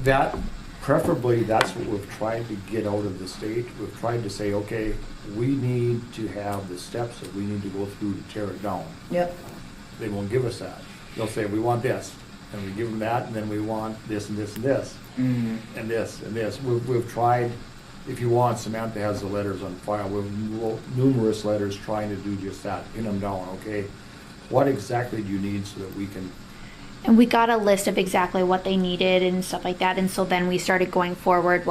that, preferably, that's what we've tried to get out of the state. We've tried to say, okay, we need to have the steps that we need to go through to tear it down. Yep. They won't give us that. They'll say, we want this, and we give them that, and then we want this and this and this, and this and this. We've tried, if you want, Samantha has the letters on file. We've wrote numerous letters trying to do just that, pin them down, okay? What exactly do you need so that we can... And we got a list of exactly what they needed and stuff like that. And so then we started going forward.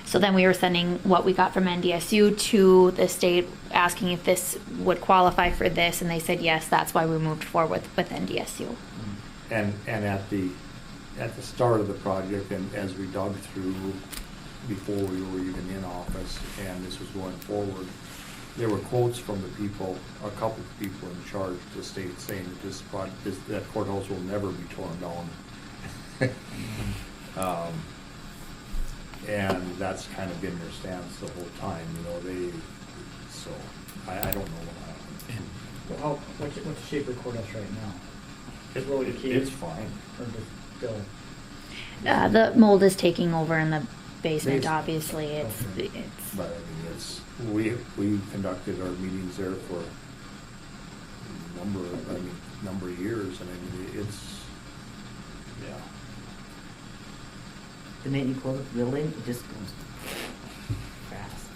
So then we were sending what we got from NDSU to the state, asking if this would qualify for this. And they said yes. That's why we moved forward with NDSU. And at the start of the project, and as we dug through before we were even in office, and this was going forward, there were quotes from the people, a couple of people in charge of the state, saying that that courthouse will never be torn down. And that's kind of been their stance the whole time, so I don't know what happened. Well, what's the shape of the courthouse right now? It's really the key. It's fine. Or just still? The mold is taking over in the basement, obviously. It's But I mean, we conducted our meetings there for a number of years, and I mean, it's, yeah. The minute you close the building, it just goes fast.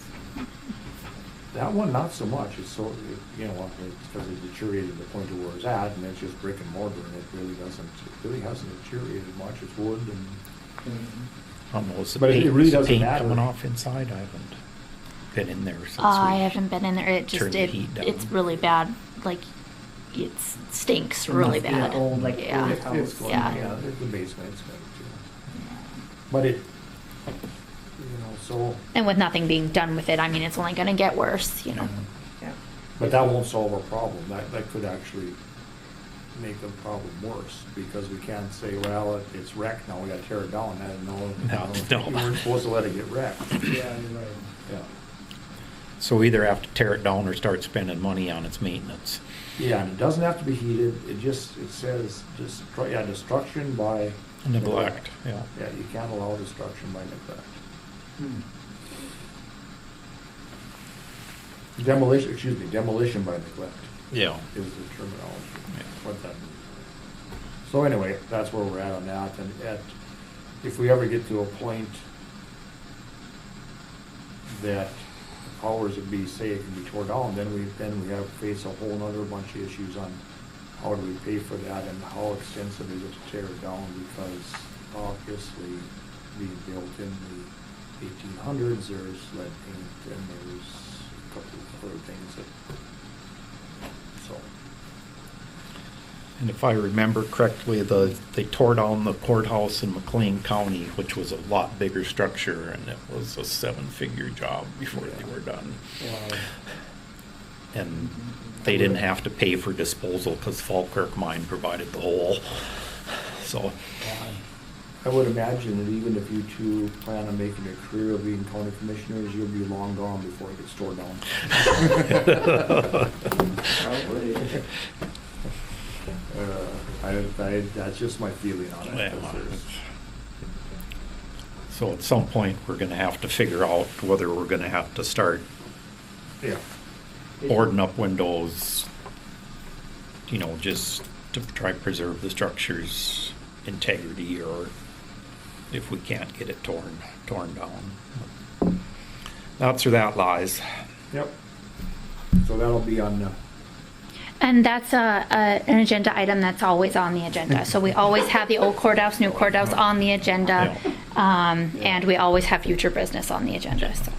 That one, not so much. It's so, because it deteriorated to the point of where it's at, and it's just brick and mortar, and it really hasn't deteriorated much. It's wood and. Almost. But it really doesn't paint matter. coming off inside. I haven't been in there since I we haven't been in there. It's really bad. Like, it stinks really must be bad. an old, like, yeah. old house. It's going, Yeah. the basement, it's going to. But it, so. And with nothing being done with it, I mean, it's only going to get worse, Yeah. But that won't solve our problem. That could actually make the problem worse, because we can't say, well, it's wrecked now, we gotta tear it down. No, you weren't supposed to let it get wrecked. Yeah, you're right. Yeah. So we either have to tear it down or start spending money on its maintenance. Yeah, and it doesn't have to be heated. It says destruction by Neglect, yeah. Yeah, you can't allow destruction by neglect. Demolition by neglect. Yeah. Is the terminology. Yeah. What that means. So anyway, that's where we're at on that. And if we ever get to a point that the powers that be say it can be torn down, then we have face a whole nother bunch of issues on how do we pay for that and how extensive is it to tear it down, because obviously being built in the 1800s, there's lead paint and there's a couple of other things that, so. And if I remember correctly, they tore down the courthouse in McLean County, which was a lot bigger structure, and it was a 7-figure job before they were done. Wow. And they didn't have to pay for disposal because Falkirk Mine provided the hole. So. I would imagine that even if you two plan on making a career of being county commissioners, you'll be long gone before it gets torn down. Probably. That's just my feeling on it. Yeah. So at some point, we're gonna have to figure out whether we're gonna have to start Yeah. boarding up windows, just to try to preserve the structure's integrity, or if we can't get it torn down. That's where that lies. Yep. So that'll be on, And that's an agenda item that's always on the agenda. So we always have the old courthouse, new courthouse on the agenda, and we always have future business on the agenda, so.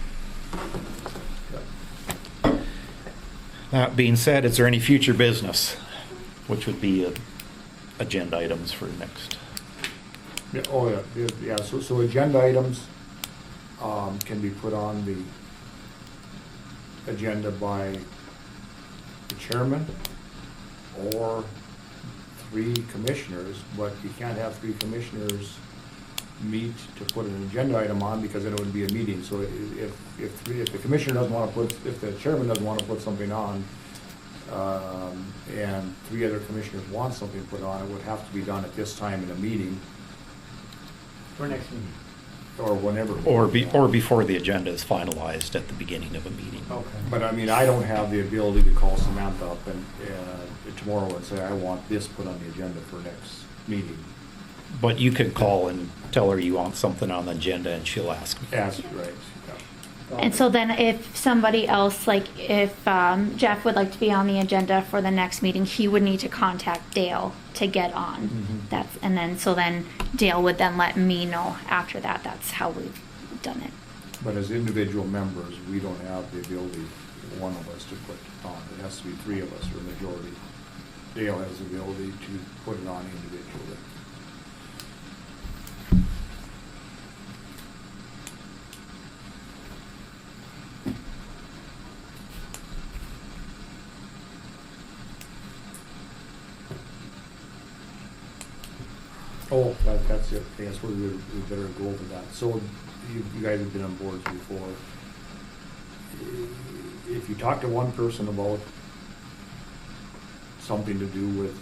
That being said, is there any future business, which would be agenda items for next? yeah, oh, yeah, so agenda items, can be put on the agenda by the chairman or 3 commissioners, but you can't have 3 commissioners meet to put an agenda item on, because then it would be a meeting. So if the commissioner doesn't want to put, if the chairman doesn't want to put something on, and 3 other commissioners want something put on, it would have to be done at this time in a meeting. For next meeting. Or whenever. Or before the agenda is finalized at the beginning of a meeting. Okay. But I mean, I don't have the ability to call Samantha up and tomorrow and say, I want this put on the agenda for next meeting. But you could call and tell her you want something on the agenda, and she'll ask. Right, yeah. And so then if somebody else, like if Jeff would like to be on the agenda for the next meeting, he would need to contact Dale to get on. And then Dale would then let me know after that. That's how we've done it. But as individual members, we don't have the ability, one of us, to put it on. It has to be 3 of us, or a majority. Dale has the ability to put it on individually. Oh, that's it. I guess we better go over that. So you guys have been on boards before. If you talk to one person about something to do with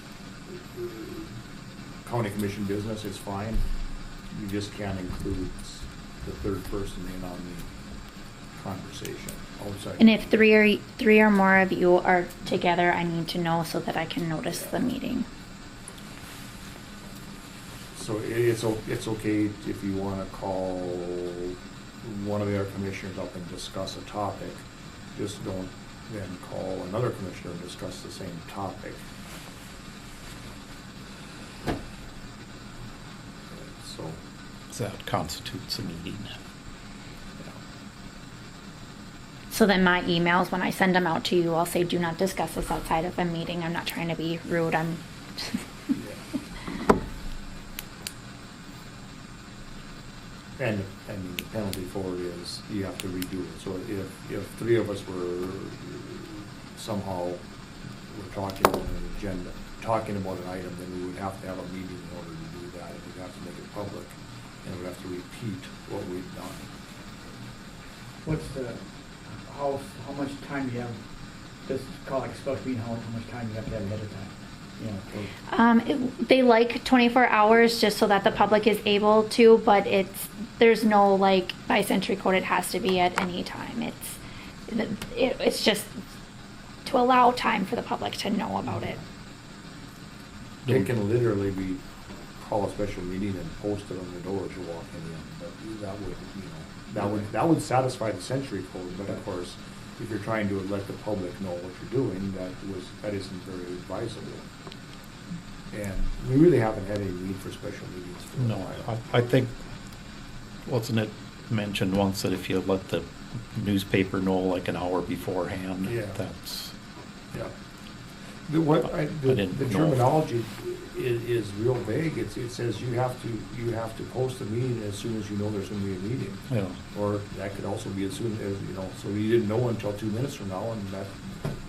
county commission business, it's fine. You just can't include the 3rd person in on the conversation outside. And if three or more of you are together, I need to know so that I can notice the meeting. So it's okay if you want to call one of the other commissioners up and discuss a topic. Just don't then call another commissioner and discuss the same topic. So That constitutes a meeting. So then my emails, when I send them out to you, I'll say, do not discuss this outside of a meeting. I'm not trying to be rude. And the penalty for it is you have to redo it. So if 3 of us were somehow we're talking about an agenda, talking about an item, then we would have to have a meeting in order to do that, and we'd have to make it public, and we'd have to repeat what we've done. What's the, how much time do you have, this call like a special meeting, how much time do you have to have ahead of time? You know, They like 24 hours just so that the public is able to, but there's no like by century code it has to be at any time. It's just to allow time for the public to know about it. It can literally be, call a special meeting and post it on the door as you're walking in, but that would, that would satisfy the century code, but of course, if you're trying to let the public know what you're doing, that isn't very advisable. And we really haven't had any need for special meetings for a No, while. I think, wasn't it mentioned once that if you let the newspaper know like an hour beforehand, Yeah. that's, Yeah. The didn't know. terminology is real vague. It says you have to post a meeting as soon as you know there's gonna be a meeting. Yeah. Or that could also be as soon as, so you didn't know until 2 minutes from now, and that,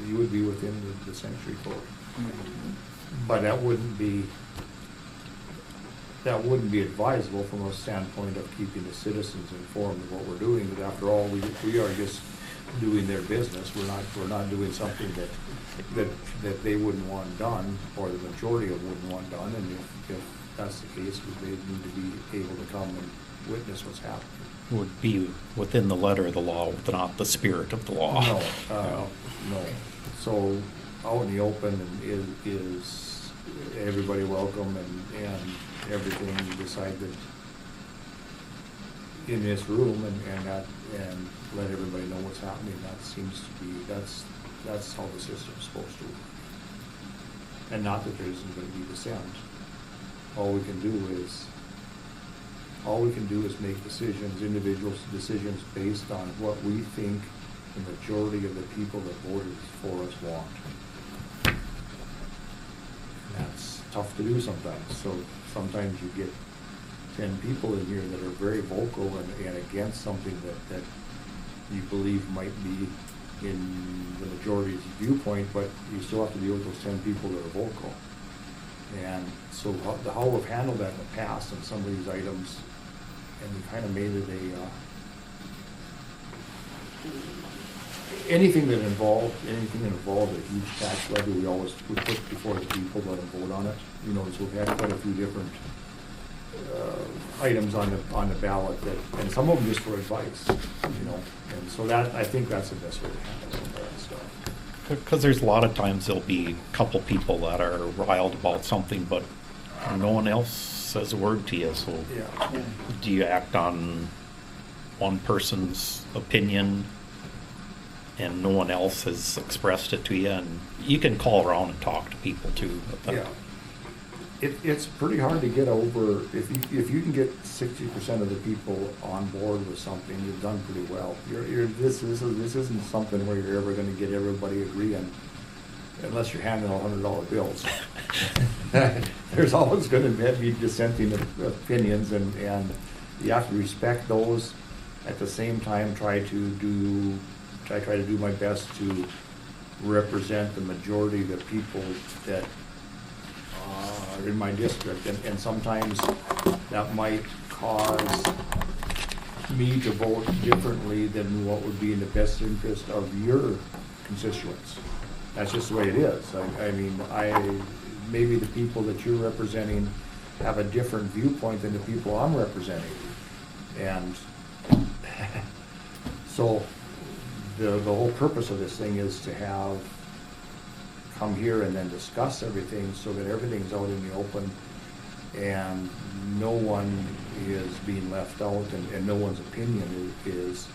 you would be within the century code. But that wouldn't be advisable from a standpoint of keeping the citizens informed of what we're doing, but after all, we are just doing their business. We're not doing something that they wouldn't want done, or the majority of them wouldn't want done, and if that's the case, they need to be able to come and witness what's happening. would be within the letter of the law, but not the spirit of the law. No. So out in the open is everybody welcome and everything decided in this room and let everybody know what's happening. That seems to be, that's how the system's supposed to work. And not that there isn't going to be dissent. All we can do is make decisions, individual decisions based on what we think the majority of the people that voted for us want. And that's tough to do sometimes. So sometimes you get 10 people in here that are very vocal and against something that you believe might be in the majority's viewpoint, but you still have to deal with those 10 people that are vocal. And so how we've handled that in the past on some of these items, and we kind of made it anything that involved a huge tax levy, we put before the people, let them vote on it. So we've had quite a few different items on the ballot and some of them just for advice, and so that, I think that's the best way to handle some of that stuff. Because there's a lot of times there'll be a couple people that are riled about something, but no one else says a word to you, so Yeah. do you act on one person's opinion and no one else has expressed it to you? And you can call around and talk to people too. Yeah. It's pretty hard to get over, if you can get 60% of the people on board with something, you've done pretty well. This isn't something where you're ever going to get everybody agreeing, unless you're handing out $100 bills. There's always going to be dissenting opinions, and you have to respect those. At the same time, try to do my best to represent the majority of the people that are in my district, and sometimes that might cause me to vote differently than what would be in the best interest of your constituents. That's just the way it is. Maybe the people that you're representing have a different viewpoint than the people I'm representing, and so the whole purpose of this thing is to come here and then discuss everything so that everything's out in the open and no one is being left out, and no one's opinion is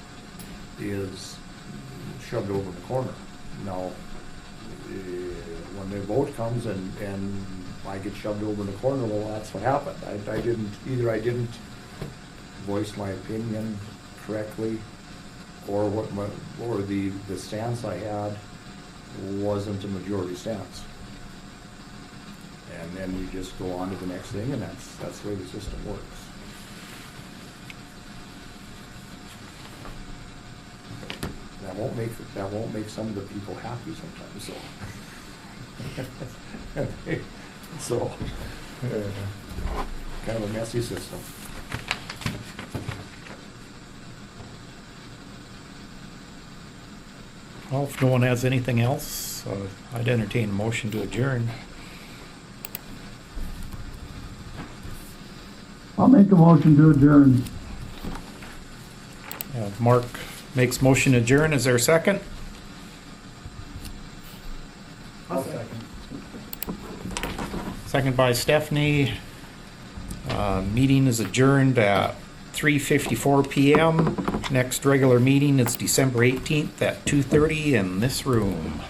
shoved over in the corner. Now, when the vote comes and I get shoved over in the corner, well, that's what happened. I didn't voice my opinion correctly, or the stance I had wasn't a majority stance. And then we just go on to the next thing, and that's the way the system works. that won't make some of the people happy sometimes, so. Kind of a messy system. Well, if no one has anything else, I'd entertain a motion to adjourn. I'll make a motion to adjourn. Mark makes motion to adjourn. Is there a second? I'll second. Second by Stephanie. Meeting is adjourned at 3:54 PM. Next regular meeting is December 18th at 2:30 in this room.